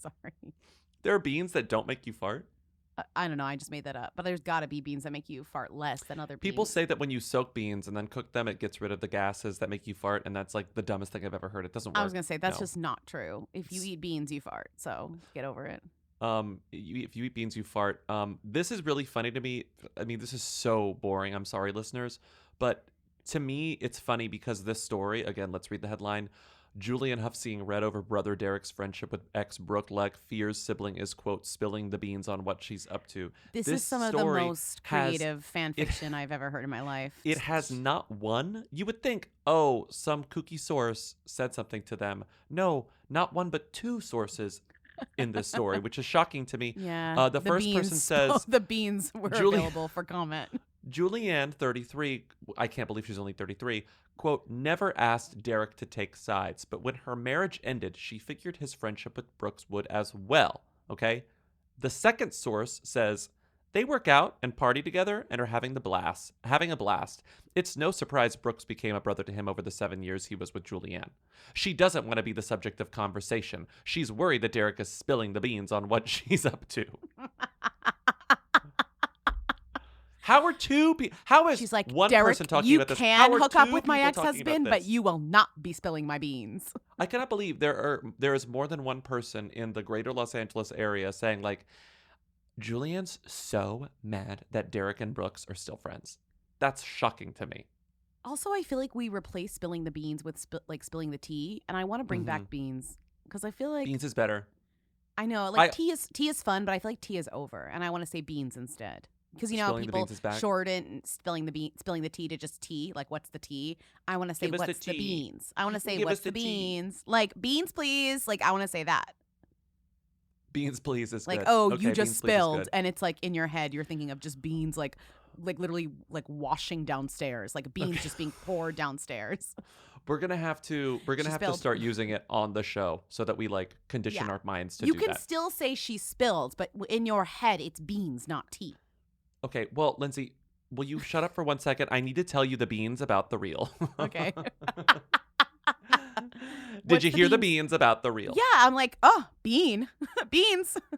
Sorry. There are beans that don't make you fart? I don't know. I just made that up. But there's got to be beans that make you fart less than other beans. People say that when you soak beans and then cook them, it gets rid of the gases that make you fart. And that's like the dumbest thing I've ever heard. It doesn't work. I was going to say, that's just not true. If you eat beans, you fart. So get over it. If you eat beans, you fart. This is really funny to me. I mean, this is so boring. I'm sorry, listeners. But to me, it's funny because this story, again, let's read the headline. Julianne Hough seeing red over brother Derek's friendship with ex Brooke Leck, fears sibling is, quote, spilling the beans on what she's up to. This is some of the most creative fan fiction I've ever heard in my life. It has not one. You would think, oh, some kooky source said something to them. No, not one, but two sources in this story, which is shocking to me. Yeah. The first person says the beans were available for comment. Julianne, 33, I can't believe she's only 33, quote, never asked Derek to take sides, but when her marriage ended, she figured his friendship with Brooks would as well, okay? The second source says, they work out and party together and are having a blast. It's no surprise Brooks became a brother to him over the 7 years he was with Julianne. She doesn't want to be the subject of conversation. She's worried that Derek is spilling the beans on what she's up to. How are how is She's like, one Derek, person talking you about this? can How are hook up two with my people talking about ex-husband, this? but you will not be spilling my beans. I cannot believe there is more than one person in the greater Los Angeles area saying, like, Julianne's so mad that Derek and Brooks are still friends. That's shocking to me. Also, I feel like we replace spilling the beans with spilling the tea, and I want to bring back beans because I feel like beans is better. I know, like tea is fun, but I feel like tea is over, and I want to say beans instead. Because you know how people shorten spilling the tea to just tea. Like, what's the tea? I want to say, what's the beans? I want to say, what's the beans? Like, beans, please. Like, I want to say that. Beans, please is like, good. oh, Okay, you just beans, please is spilled, good. and it's like in your head, you're thinking of just beans, like literally like washing downstairs, like beans just being poured downstairs. We're gonna have to start using it on the show so that we like condition our minds to you do can that. still say she spilled, but in your head, it's beans, not tea. Okay, well, Lindsay, will you shut up for 1 second? I need to tell you the beans about the reel. Okay. Did you hear the beans about the reel? Yeah, I'm like, oh, beans.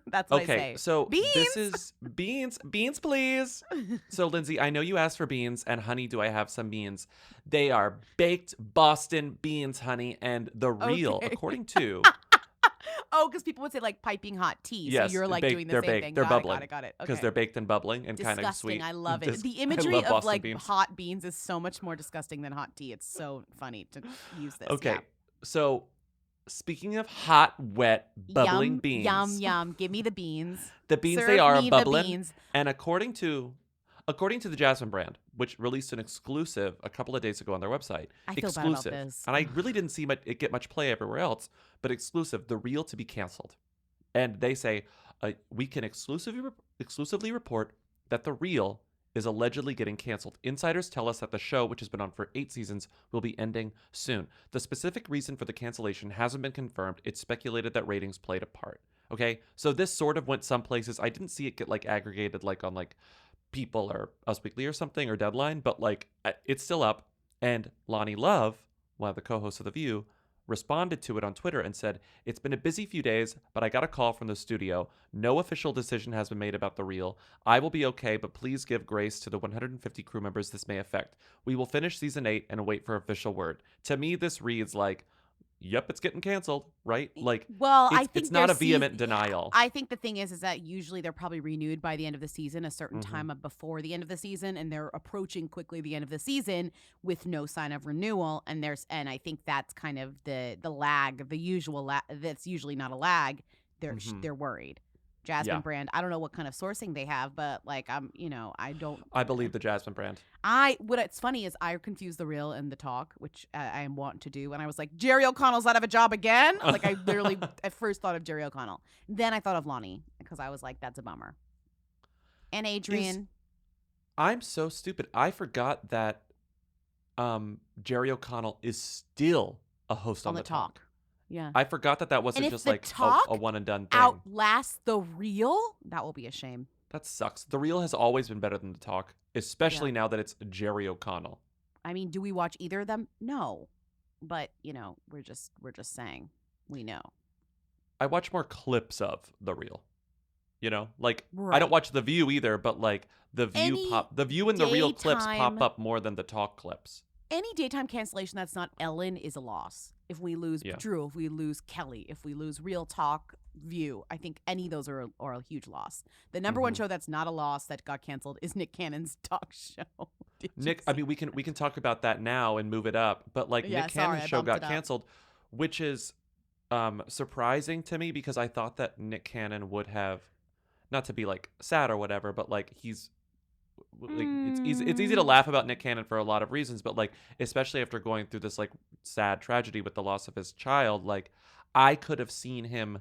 That's what I say. Okay, so beans. this is beans, please. So, Lindsay, I know you asked for beans, and honey, do I have some beans? They are baked Boston beans, honey, and the reel, according to... Oh, because people would say like piping hot tea. Yes, so you're like doing the they're same baked. thing. They're bubbling. Got it. Because Okay. they're baked and bubbling and kind of Disgusting. sweet. I love it. The I imagery love of Boston like beans. hot beans is so much more disgusting than hot tea. It's so funny to use this. Okay, Yeah. so speaking of hot, wet, bubbling beans. Yum. Give me the beans. The beans, Serve they are me the bubbling. beans. And according to the Jasmine brand, which released an exclusive a couple of days ago on their website, I feel bad exclusive, about this. and I really didn't see it get much play everywhere else, but exclusive, the reel to be canceled. And they say, we can exclusively report that the reel is allegedly getting canceled. Insiders tell us that the show, which has been on for 8 seasons, will be ending soon. The specific reason for the cancellation hasn't been confirmed. It's speculated that ratings played a part. Okay, so this sort of went some places. I didn't see it get like aggregated like on like People or Us Weekly or something or Deadline, but like it's still up. And Lonnie Love, one of the co-hosts of The View, responded to it on Twitter and said, it's been a busy few days, but I got a call from the studio. No official decision has been made about the reel. I will be okay, but please give grace to the 150 crew members this may affect. We will finish season 8 and wait for official word. To me, this reads like, yep, it's getting canceled, right? Like, well, I think it's not a vehement denial. I think the thing is that usually they're probably renewed by the end of the season, a certain time before the end of the season, and they're approaching quickly the end of the season with no sign of renewal. And I think that's kind of the lag, the usual that's usually not a lag. They're worried. Jasmine brand. I don't know what kind of sourcing they have, but like I believe the Jasmine brand. What's funny is I confused the reel and the talk, which I am wanting to do, and I was like, Jerry O'Connell's out of a job again. Like I literally at first thought of Jerry O'Connell, then I thought of Lonnie because I was like, that's a bummer. And Adrian. I'm so stupid. I forgot that Jerry O'Connell is still a host on the talk. Yeah. I forgot that wasn't just like a one and done thing. Outlast the reel? That will be a shame. That sucks. The reel has always been better than the talk, especially now that it's Jerry O'Connell. I mean, do we watch either of them? No. But, we're just saying we know. I watch more clips of the reel. Like Right. I don't watch The View either, but like The View and the Reel clips pop up more than the talk clips. Any daytime cancellation that's not Ellen is a loss. if we lose Yeah. Drew, if we lose Kelly, if we lose Real Talk, View, I think any of those are a huge loss. The number one show that's not a loss that got canceled is Nick Cannon's talk show. I mean, we can talk about that now and move it up, but like Yeah, Nick sorry, Cannon's I show bumped got it up. canceled, which is surprising to me because I thought that Nick Cannon would have, not to be like sad or whatever, but like he's like it's easy to laugh about Nick Cannon for a lot of reasons, but like especially after going through this like sad tragedy with the loss of his child, like I could have seen him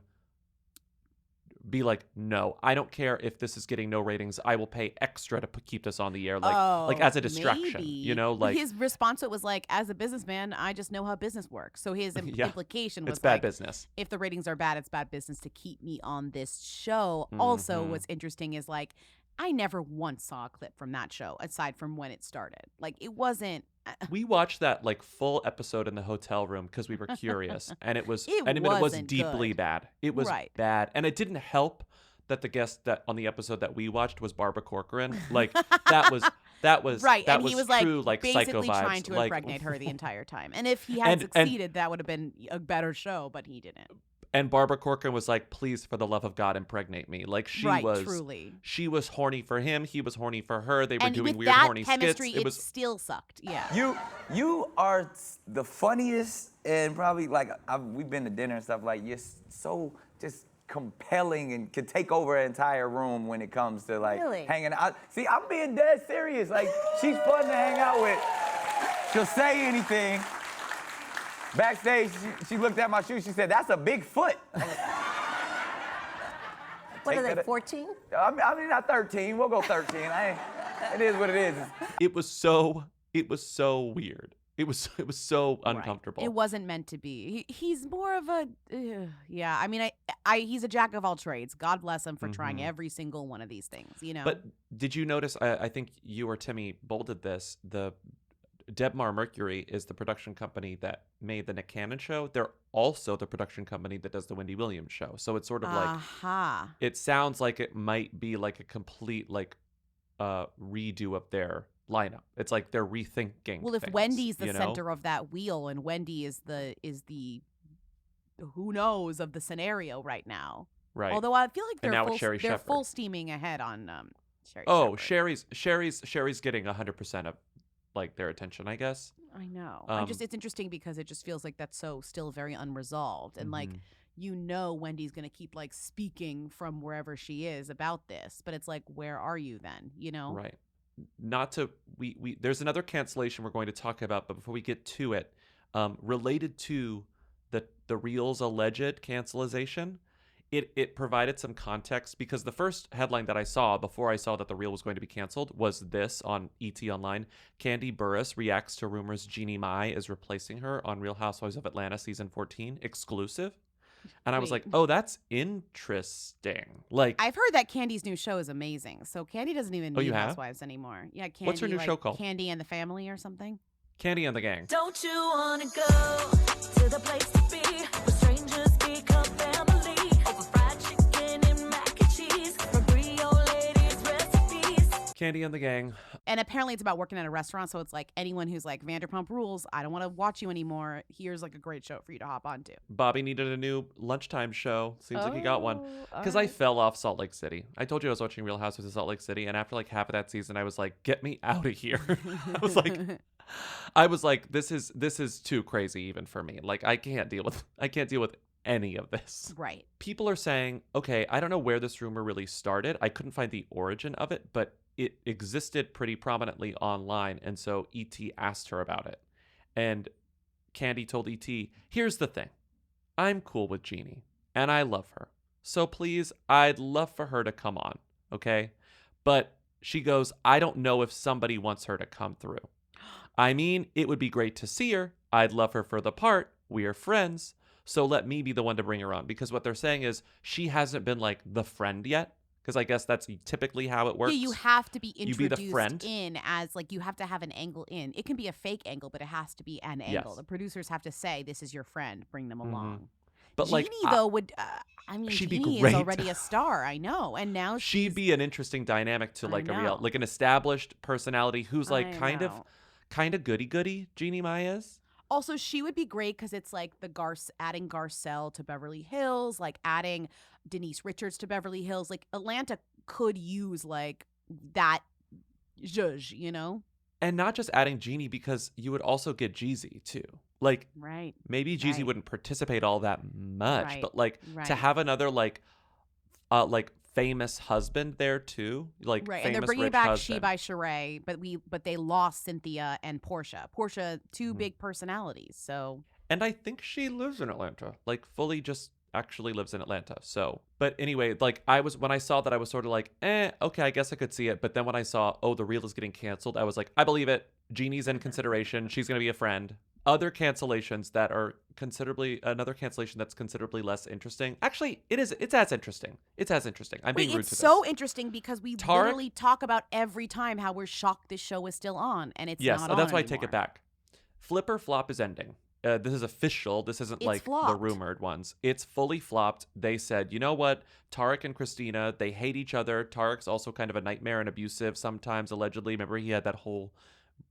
be like, no, I don't care if this is getting no ratings. I will pay extra to keep this on the air, like as a distraction, maybe. you know, like his response to it was like, as a businessman, I just know how business works. So his Yeah. implication was It's bad like, business. if the ratings are bad, it's bad business to keep me on this show. Also, Mhm. what's interesting is like, I never once saw a clip from that show aside from when it started. Like it wasn't. we watched that like full episode in the hotel room because we were curious, and it was It and it was wasn't deeply good. bad. It was Right. bad, and it didn't help that the guest that on the episode that we watched was Barbara Corcoran. Like that was Right, that and was he was like true, like basically psycho vibes. trying to like, impregnate her the entire time. And if he had succeeded, that would have been a better show, but he didn't. And Barbara Corcoran was like, please, for the love of God, impregnate me. Like she Right, was truly. She was horny for him. He was horny for her. They were And doing with weird that horny chemistry, skits. it still sucked. Yeah. You are the funniest, and probably like we've been to dinner and stuff. Like you're so just compelling and can take over an entire room when it comes to like Really? hanging out. See, I'm being dead serious. Like she's fun to hang out with. She'll say anything. Backstage, she looked at my shoes. She said, "That's a big foot." What are Take they, that- 14? I mean, not 13. We'll go 13. It is what it is. It was so weird. It was so uncomfortable. It wasn't meant to be. He's more of a, yeah. I mean, he's a jack of all trades. God bless him for trying every single one of these things. You know. But did you notice? I think you or Timmy bolded this. The Debmar Mercury is the production company that made the Nick Cannon show. They're also the production company that does the Wendy Williams show. So it's sort of like it sounds like it might be like a complete like redo of their lineup. It's like they're rethinking. Well, if things, Wendy's the you know? center of that wheel, and Wendy is the who knows of the scenario right now. Right. Although I feel like And now it's they're Sherry Shepherd. full steaming ahead on Sherry. Oh, Shepherd. Sherry's getting 100% of like their attention, I guess. I know. Um, it's interesting because it just feels like that's so still very unresolved, and like Wendy's gonna keep like speaking from wherever she is about this, but it's like, where are you then? You know? Right. Not to we there's another cancellation we're going to talk about, but before we get to it, related to the Reel's alleged cancellation, it provided some context because the first headline that I saw before I saw that the Reel was going to be canceled was this on ET Online. Kandi Burruss reacts to rumors Jeannie Mai is replacing her on Real Housewives of Atlanta season 14 exclusive. And I was like, oh, that's interesting. Like, I've heard that Candy's new show is amazing. So Candy doesn't even need you have? Housewives anymore. Yeah, Candy. What's her new show called? Candy and the Family or something. Candy and the Gang. Don't you wanna go to the place to be where strangers become family? Over fried chicken and mac and cheese, from Creole ladies' recipes. Candy and the Gang. And apparently it's about working at a restaurant, so it's like anyone who's like Vanderpump Rules, I don't want to watch you anymore. Here's like a great show for you to hop onto. Bobby needed a new lunchtime show. Seems like he got one. Because I alright. fell off Salt Lake City. I told you I was watching Real Housewives of Salt Lake City, and after like half of that season, I was like, get me out of here. I was like, this is too crazy even for me. Like I can't deal with any of this. Right. People are saying, okay, I don't know where this rumor really started. I couldn't find the origin of it, but it existed pretty prominently online, and so ET asked her about it. And Candy told ET, here's the thing. I'm cool with Jeannie, and I love her. So please, I'd love for her to come on, okay? But she goes, I don't know if somebody wants her to come through. I mean, it would be great to see her. I'd love her for the part. We are friends. So let me be the one to bring her on. Because what they're saying is she hasn't been like the friend yet. Because I guess that's typically how it works. Yeah, you have to be You be the introduced friend. in as like you have to have an angle in. It can be a fake angle, but it has to be an angle. Yes. The producers have to say, this is your friend, bring them along. But Jeannie, like, though, would, I mean, she'd be Jeannie great. is already a star, I know. And now she'd be an interesting dynamic to like know. like an established personality who's like I kind know. of goody-goody, Jeannie Mai is. Also, she would be great because it's like adding Garcelle to Beverly Hills, like adding Denise Richards to Beverly Hills. Like Atlanta could use like that zhuzh, you know? And not just adding Jeannie, because you would also get Jeezy too. Like, right. maybe Jeezy Right. wouldn't participate all that much, Right. but like to Right. have another like famous husband there too, like Right, famous and they're bringing rich back husband. She by Sheree, but they lost Cynthia and Portia. Portia, two big personalities, so And I think she lives in Atlanta, like fully just actually lives in Atlanta. So, but anyway, like when I saw that, I was sort of like, okay, I guess I could see it. But then when I saw, oh, The Real is getting canceled, I was like, I believe it. Jeannie's in consideration. She's going to be a friend. Other cancellations that are another cancellation that's considerably less interesting. Actually, it's as interesting. It's as interesting. I'm being rude it's to so this. interesting because we Tarek- literally talk about every time how we're shocked this show is still on, and it's Yes, not on that's why I anymore. take it back. Flip or Flop is ending. This is official. This isn't It's like the flopped. rumored ones. It's fully flopped. They said, you know what? Tarek and Christina, they hate each other. Tarek's also kind of a nightmare and abusive sometimes, allegedly. Remember, he had that whole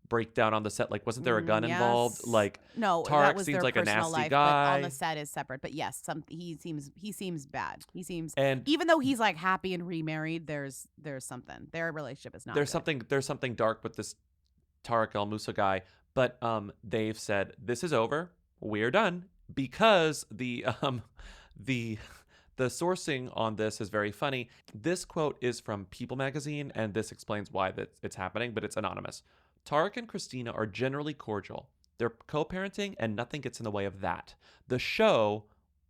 breakdown on the set. Like, wasn't there a gun involved? Yes. Like, No, Tarek that was seems their like a personal nasty life, guy. but on the set is separate. But yes, he seems bad. He seems, And- even though he's like happy and remarried, there's something. Their relationship is not. there's good. something dark with this Tarek El Moussa guy. But they've said this is over. We're done, because the sourcing on this is very funny. This quote is from People magazine, and this explains why that it's happening, but it's anonymous. Tarek and Christina are generally cordial. They're co-parenting, and nothing gets in the way of that. The show,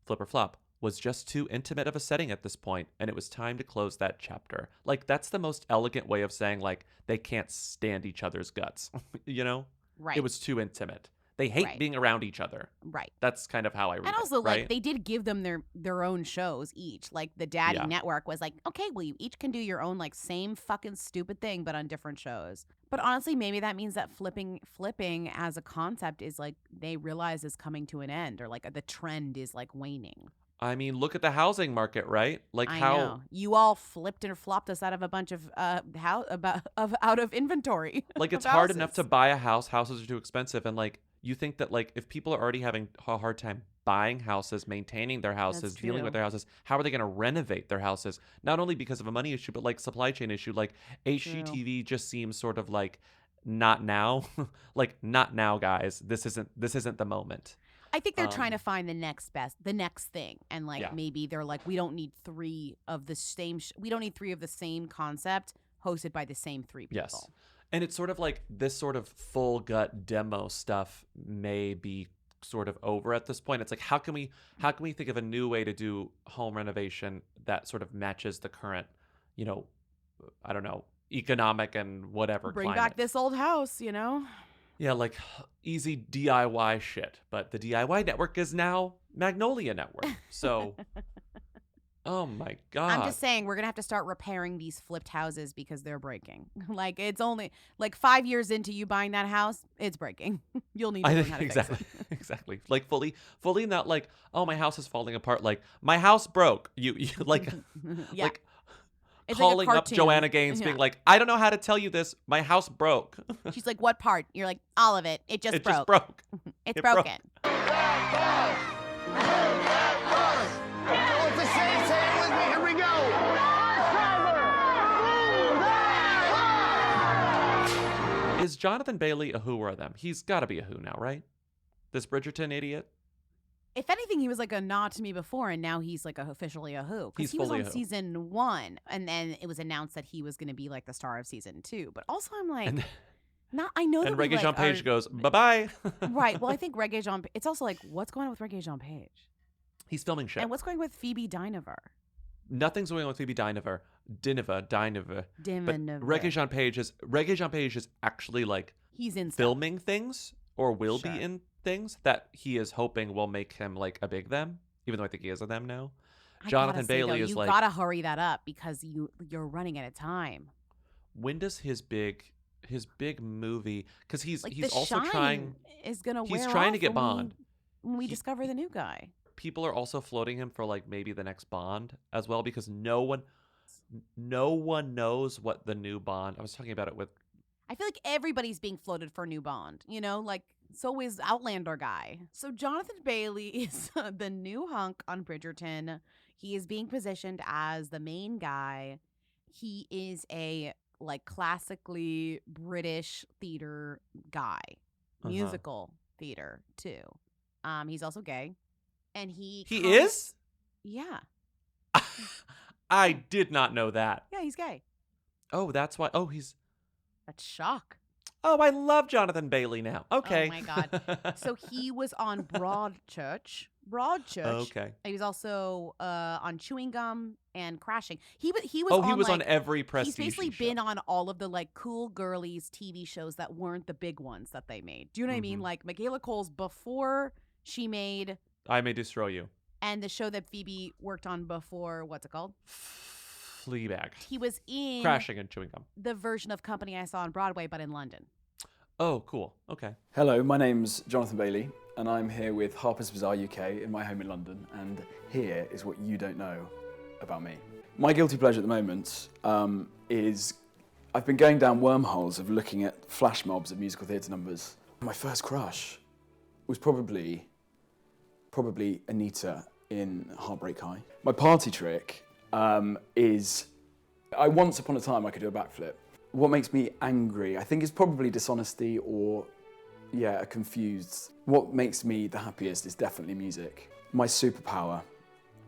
Flip or Flop, was just too intimate of a setting at this point, and it was time to close that chapter. Like, that's the most elegant way of saying, like, they can't stand each other's guts, you know? Right. It was too intimate. They hate Right. being around each other. Right. That's kind of how I read And it, also, right? like, they did give them their own shows each. Like, the Daddy Yeah. Network was like, okay, well, you each can do your own, like, same fucking stupid thing, but on different shows. But honestly, maybe that means that flipping as a concept is, like, they realize is coming to an end, or, like, the trend is, like, waning. I mean, look at the housing market, right? Like I how know. You all flipped and flopped us out of a bunch of out of inventory. like it's of hard houses. enough to buy a house. Houses are too expensive, and like you think that like if people are already having a hard time buying houses, maintaining their houses, That's dealing with true. their houses, how are they going to renovate their houses? Not only because of a money issue, but like supply chain issue. Like HGTV just seems sort of like not now, like not now, guys. This isn't the moment. I think they're trying to find the next thing, and like Yeah. maybe they're like, we don't need three of the same concept hosted by the same three people. Yes. And it's sort of like this sort of full gut demo stuff may be sort of over at this point. It's like how can we think of a new way to do home renovation that sort of matches the current, you know, I don't know, economic and whatever Bring climate. back this old house, you know? Yeah, like easy DIY shit. But the DIY network is now Magnolia Network. So oh my God. I'm just saying we're gonna have to start repairing these flipped houses because they're breaking. Like it's only like 5 years into you buying that house, it's breaking. You'll need to learn how to exactly, fix it. exactly. Like fully not like, oh, my house is falling apart. Like my house broke. You like, Yeah. like It's like a calling up cartoon. Joanna Gaines, being Yeah. like, I don't know how to tell you this. My house broke. She's like, what part? You're like, all of it. It just It broke. just broke. It's It broke. broken. It's the same, say it with me, here we go. Is Jonathan Bailey a who or a them? He's got to be a who now, right? This Bridgerton idiot. If anything, he was like a nod to me before, and now he's like officially a who. He's Because he was fully on a who. season 1, and then it was announced that he was going to be like the star of season 2. But also, I'm like, I know that And we, Reggae like, Jean Page are- goes, bye-bye. Right. Well, I think Reggae Jean. It's also like, what's going on with Reggae Jean Page? He's filming shit. And what's going with Phoebe Dynevor? Nothing's going on with Phoebe Dynevor. But Dynevor. Reggae Jean Page is actually like He's in stuff. filming things or will Sure. be in things that he is hoping will make him like a big them, even though I think he is a them now. I Jonathan gotta say, Bailey though, is you like, gotta hurry that up because you're running out of time. when does his big movie? Because he's Like he's the also Shine trying. is gonna. He's wear trying to off get when we- Bond. when we discover the new guy. People are also floating him for like maybe the next Bond as well, because no one knows what the new Bond. I was talking about it with I feel like everybody's being floated for a new Bond, you know? Like, so is Outlander guy. So Jonathan Bailey is the new hunk on Bridgerton. He is being positioned as the main guy. He is a, like, classically British theater guy. Musical theater, too. He's also gay. And he is? Yeah. I did not know that. Yeah, he's gay. Oh, that's why. Oh, he's. That's shock. Oh, I love Jonathan Bailey now. Okay. Oh my God. So he was on Broadchurch. Okay. He was also on Chewing Gum and Crashing. He was. He on, was like, on every prestige. He's basically been on all of the like cool girlies TV shows that weren't the big ones that they made. Do you know what I mean? Like Michaela Cole's before she made I May Destroy You. And the show that Phoebe worked on before, what's it called? Fleabag. He was in Crashing and Chewing Gum. the version of Company I saw on Broadway, but in London. Oh, cool. Okay. Hello, my name's Jonathan Bailey, and I'm here with Harper's Bazaar UK in my home in London, and here is what you don't know about me. My guilty pleasure at the moment is I've been going down wormholes of looking at flash mobs of musical theatre numbers. My first crush was probably Anita in Heartbreak High. My party trick is once upon a time I could do a backflip. What makes me angry, I think, is probably dishonesty or, confused. What makes me the happiest is definitely music. My superpower,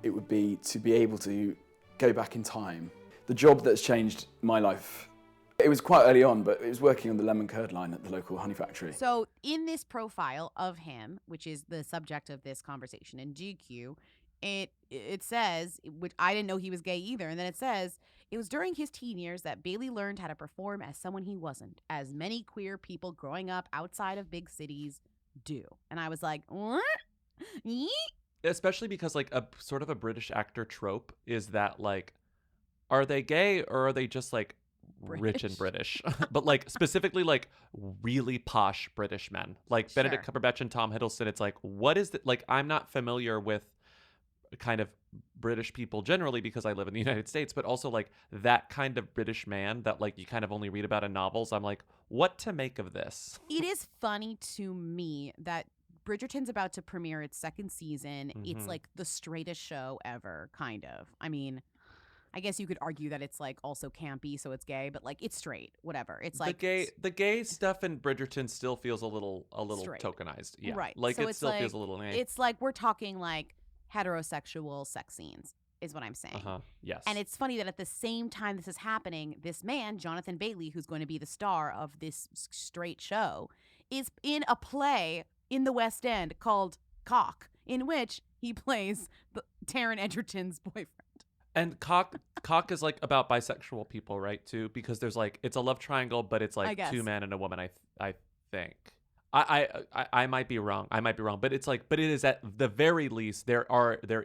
it would be to be able to go back in time. The job that's changed my life, it was quite early on, but it was working on the lemon curd line at the local honey factory. So in this profile of him, which is the subject of this conversation in GQ, it says, which I didn't know he was gay either, and then it says, it was during his teen years that Bailey learned how to perform as someone he wasn't, as many queer people growing up outside of big cities do. And I was like, what? Yeet? Especially because, like, a sort of a British actor trope is that, like, are they gay or are they just, like, rich and British? But, like, specifically, like, really posh British men. Like, Benedict Cumberbatch and Tom Hiddleston, it's like, what is that? Like, I'm not familiar with kind of British people generally because I live in the United States, but also, like, that kind of British man that, like, you kind of only read about in novels. I'm like, what to make of this? It is funny to me that Bridgerton's about to premiere its second season. It's like the straightest show ever, kind of. I mean, I guess you could argue that it's like also campy, so it's gay, but like it's straight, whatever. It's like the gay stuff in Bridgerton still feels a little straight. tokenized. Yeah. Right. Like so it still feels a little It's like we're talking like heterosexual sex scenes is what I'm saying. Yes. And it's funny that at the same time this is happening, this man, Jonathan Bailey, who's going to be the star of this straight show, is in a play in the West End called Cock, in which he plays Taron Egerton's boyfriend. And Cock is like about bisexual people, right? Too, because there's like it's a love triangle, but it's like two men and a woman. I think. I might be wrong. But it's like, but it is at the very least there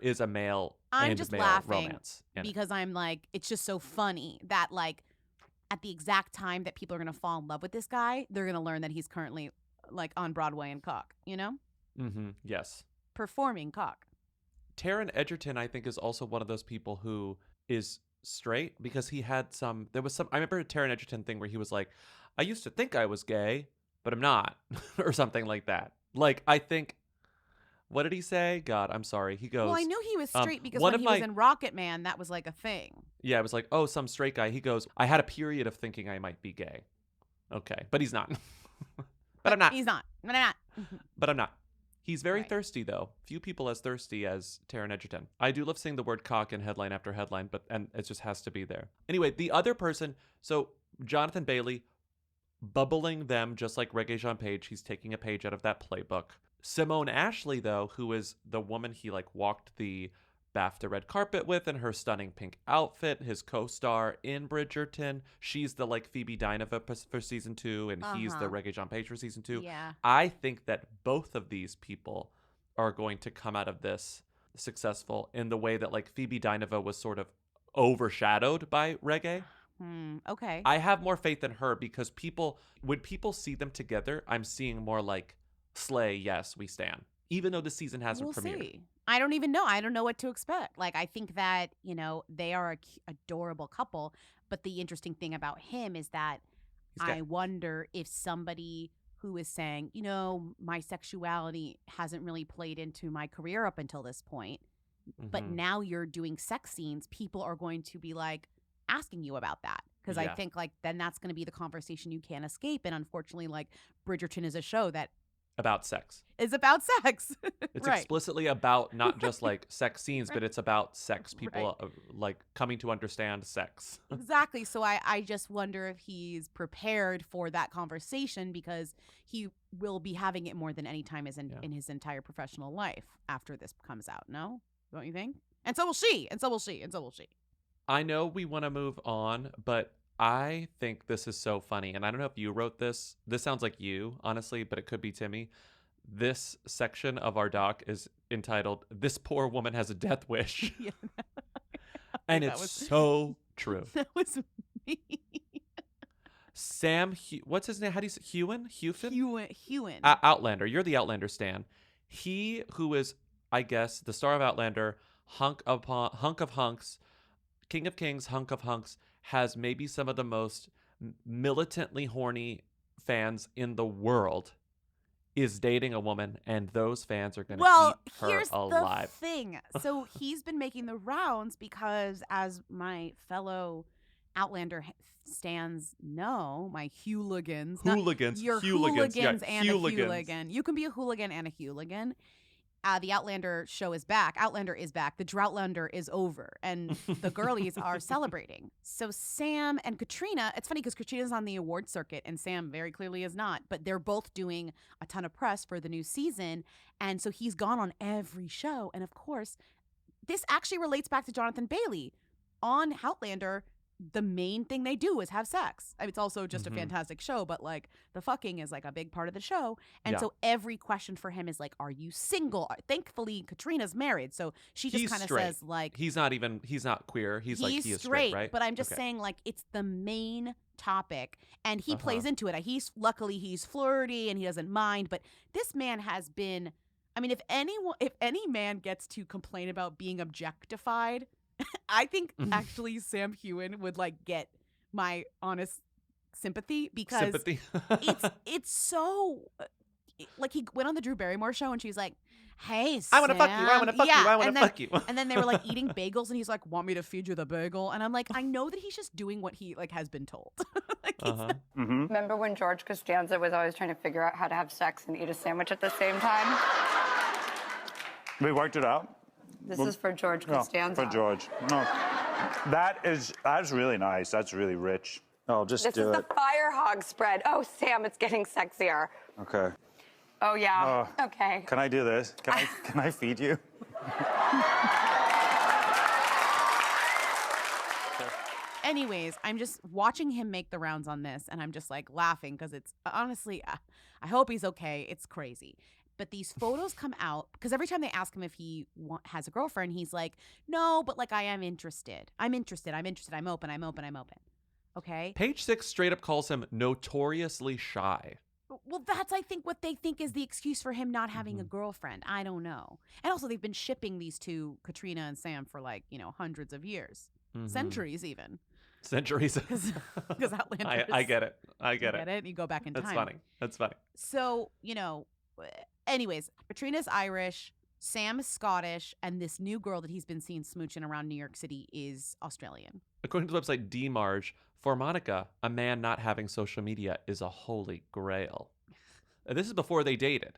is a male I'm and just male laughing romance in it. because I'm like, it's just so funny that like at the exact time that people are gonna fall in love with this guy, they're gonna learn that he's currently like on Broadway in Cock, you know? Yes. Performing Cock. Taron Egerton, I think, is also one of those people who is straight because there was some I remember a Taron Egerton thing where he was like, I used to think I was gay, but I'm not, or something like that. Like, I think, what did he say? God, I'm sorry. He goes, well, I knew he was straight because one when of he was in Rocket Man, that was like a thing. Yeah, it was like, oh, some straight guy. He goes, I had a period of thinking I might be gay. Okay, but he's not. But I'm not. He's not. But I'm not. But I'm not. He's very thirsty, though. Few people as thirsty as Taron Egerton. I do love seeing the word cock in headline after headline, and it just has to be there. Anyway, the other person, so Jonathan Bailey, bubbling them just like Regé Jean Page. He's taking a page out of that playbook. Simone Ashley, though, who is the woman he like walked the BAFTA red carpet with in her stunning pink outfit, his co-star in Bridgerton. She's the like Phoebe Dynevor for season 2, and he's the Regé Jean Page for season 2. Yeah. I think that both of these people are going to come out of this successful in the way that like Phoebe Dynevor was sort of overshadowed by Regé. Okay. I have more faith in her because when people see them together, I'm seeing more like slay, yes, we stan. Even though the season hasn't premiered. See. I don't even know. I don't know what to expect. Like, I think that, you know, they are an adorable couple. But the interesting thing about him is that I wonder if somebody who is saying, you know, my sexuality hasn't really played into my career up until this point, but now you're doing sex scenes, people are going to be like asking you about that. Because I think like then that's going to be the conversation you can't escape. And unfortunately, like Bridgerton is a show that about sex. Is about sex. It's right. explicitly about not just like sex scenes, but it's about sex. People like coming to understand sex. Exactly. So I just wonder if he's prepared for that conversation because he will be having it more than any time in his entire professional life after this comes out. No? Don't you think? And so will she. And so will she. And so will she. I know we want to move on, but I think this is so funny. And I don't know if you wrote this. This sounds like you, honestly, but it could be Timmy. This section of our doc is entitled, "This Poor Woman Has a Death Wish." Yeah. And it's so true. That was me. Sam, what's his name? How do you say Heughan? Heughan. Outlander. You're the Outlander stan. He who is, I guess, the star of Outlander, hunk of hunks, King of Kings, hunk of hunks, has maybe some of the most militantly horny fans in the world, is dating a woman, and those fans are going to eat her here's alive. The thing. So he's been making the rounds because, as my fellow Outlander stans know, my hooligans. You're hooligans and a hooligan. You can be a hooligan and a hooligan. The Outlander show is back. Outlander is back. The Droughtlander is over. And the girlies are celebrating. So Sam and Katrina, it's funny because Katrina's on the award circuit and Sam very clearly is not. But they're both doing a ton of press for the new season. And so he's gone on every show. And of course, this actually relates back to Jonathan Bailey. On Outlander, the main thing they do is have sex. I mean, it's also just a fantastic show, but like the fucking is like a big part of the show. And so every question for him is like, are you single? Thankfully, Katrina's married. So she just kind of says like, he's not queer. He's like, he is straight, right? But I'm just saying like, it's the main topic and he plays into it. He's flirty and he doesn't mind, but this man has been, I mean, if any man gets to complain about being objectified, I think actually Sam Heughan would like get my honest sympathy because it's so like he went on the Drew Barrymore show and she's like, "Hey, Sam, I want to fuck you. I want to fuck you. I want to fuck you." And then they were like eating bagels and he's like, "Want me to feed you the bagel?" And I'm like, I know that he's just doing what he like has been told. Remember when George Costanza was always trying to figure out how to have sex and eat a sandwich at the same time? We worked it out. This is for George Costanza. For George. No. That's really nice. That's really rich. Oh, just this do is it. the fire hog spread. Oh, Sam, it's getting sexier. Okay. Oh, yeah. Okay. Can I do this? Can I feed you? Anyways, I'm just watching him make the rounds on this, and I'm just like laughing because it's honestly, I hope he's okay. It's crazy. But these photos come out because every time they ask him if he has a girlfriend, he's like, no, but like I am interested. I'm interested. I'm open. Okay. Page 6 straight up calls him notoriously shy. Well, that's, I think, what they think is the excuse for him not having a girlfriend. I don't know. And also, they've been shipping these two, Katrina and Sam, for like, hundreds of years. Centuries even. Centuries. Because Outlander. I get it. I get it. You go back in time. That's funny. So, anyways, Katrina's Irish, Sam is Scottish, and this new girl that he's been seeing smooching around New York City is Australian. According to the website DMarge, for Monica, a man not having social media is a holy grail. This is before they dated.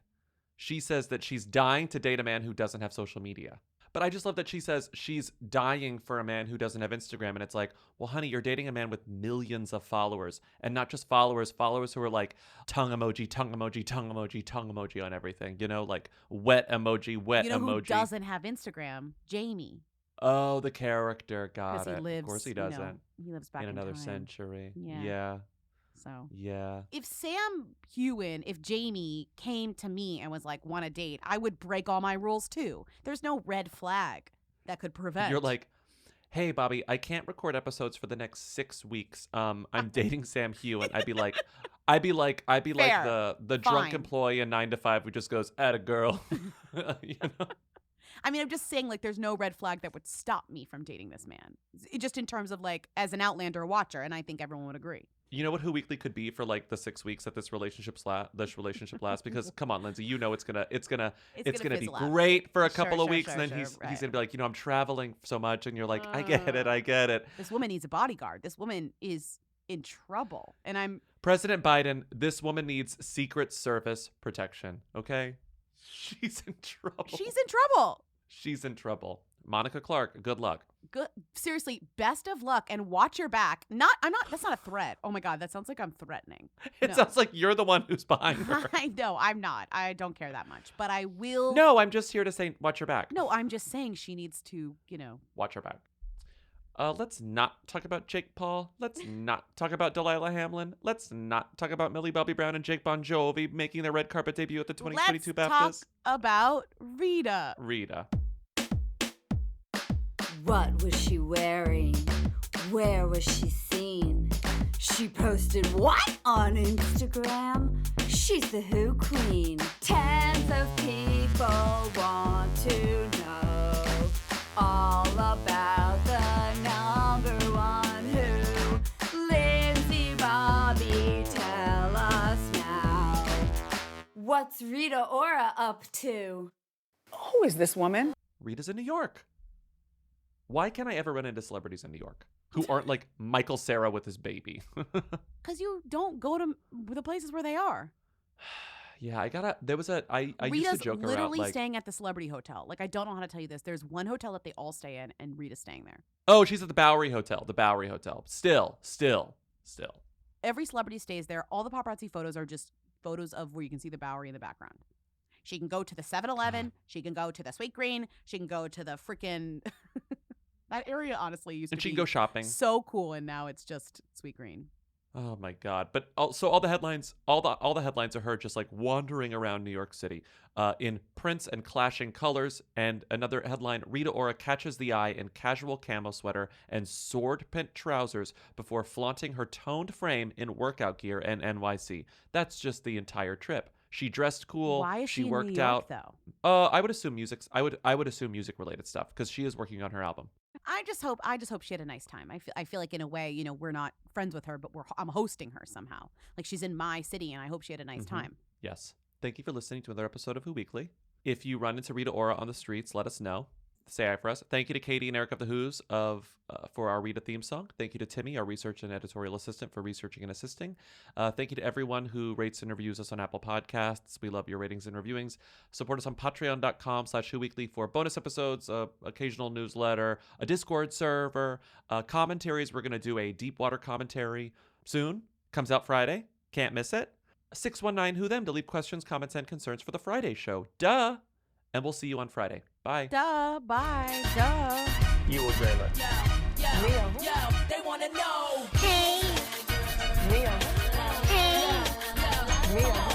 She says that she's dying to date a man who doesn't have social media. But I just love that she says she's dying for a man who doesn't have Instagram. And it's like, well, honey, you're dating a man with millions of followers. And not just followers who are like tongue emoji, tongue emoji, tongue emoji, tongue emoji on everything. Like wet emoji, wet emoji. Who doesn't have Instagram? Jamie. Oh, the character. Got it. He lives, of course he doesn't. He lives back in another time. century. Yeah. So yeah. If Sam Heughan, if Jamie came to me and was like, want to date, I would break all my rules too. There's no red flag that could prevent. You're like, hey, Bobby, I can't record episodes for the next 6 weeks. I'm dating Sam Heughan. I'd be like the drunk employee in 9 to 5 who just goes, at a girl. I mean, I'm just saying, like, there's no red flag that would stop me from dating this man. Just in terms of, like, as an Outlander watcher, and I think everyone would agree. You know what Who Weekly could be for like the 6 weeks that this relationship lasts? Because come on, Lindsay, you know it's gonna be great for a couple of weeks, and then he's gonna be like, I'm traveling so much, and you're like, I get it. This woman needs a bodyguard. This woman is in trouble, and I'm President Biden. This woman needs Secret Service protection. Okay, she's in trouble. She's in trouble. Monica Clark, good luck. Good. Seriously, best of luck, and watch your back. That's not a threat. Oh my God, that sounds like I'm threatening. It sounds like you're the one who's behind her. No, I'm not. I don't care that much, but I will. No, I'm just here to say, watch your back. No, I'm just saying she needs to, watch her back. Let's not talk about Jake Paul. Let's not talk about Delilah Hamlin. Let's not talk about Millie Bobby Brown and Jake Bon Jovi making their red carpet debut at the 2022 BAFTAs. Let's talk about Rita. What was she wearing? Where was she seen? She posted what on Instagram? She's the Who Queen. Tens of people want to know all about the number one Who. Lindsay, Bobby, tell us now. What's Rita Ora up to? Who is this woman? Rita's in New York. Why can't I ever run into celebrities in New York who aren't like Michael Cera with his baby? Because you don't go to the places where they are. Yeah, I Rita's used to joke around literally staying at the celebrity hotel. Like, I don't know how to tell you this. There's one hotel that they all stay in, and Rita's staying there. Oh, she's at the Bowery Hotel. Still. Every celebrity stays there. All the paparazzi photos are just photos of where you can see the Bowery in the background. She can go to the 7-Eleven. She can go to the Sweet Green. She can go to the freaking... That area honestly used to be... And she can go shopping. So cool, and now it's just Sweet Green. Oh my God! But also all the headlines are her just like wandering around New York City, in prints and clashing colors. And another headline: Rita Ora catches the eye in casual camo sweater and sword-print trousers before flaunting her toned frame in workout gear and NYC. That's just the entire trip. She dressed cool. Why is she worked in New York, out. though? I would assume music. I would assume music related stuff because she is working on her album. I just hope she had a nice time. I feel like in a way, we're not friends with her, but I'm hosting her somehow. Like, she's in my city, and I hope she had a nice time. Yes. Thank you for listening to another episode of Who Weekly. If you run into Rita Ora on the streets, let us know. Say hi for us. Thank you to Katie and Eric of the Who's for our Rita theme song. Thank you to Timmy, our research and editorial assistant, for researching and assisting. Thank you to everyone who rates and reviews us on Apple Podcasts. We love your ratings and reviewings. Support us on patreon.com/WhoWeekly for bonus episodes, occasional newsletter, a Discord server, commentaries. We're going to do a Deepwater commentary soon. Comes out Friday. Can't miss it. 619 Who Them to leave questions, comments, and concerns for the Friday show. Duh! And we'll see you on Friday. Bye. Duh. Bye. Duh. You will dream it. Yo, they wanna know. Hey. Hey. Hey.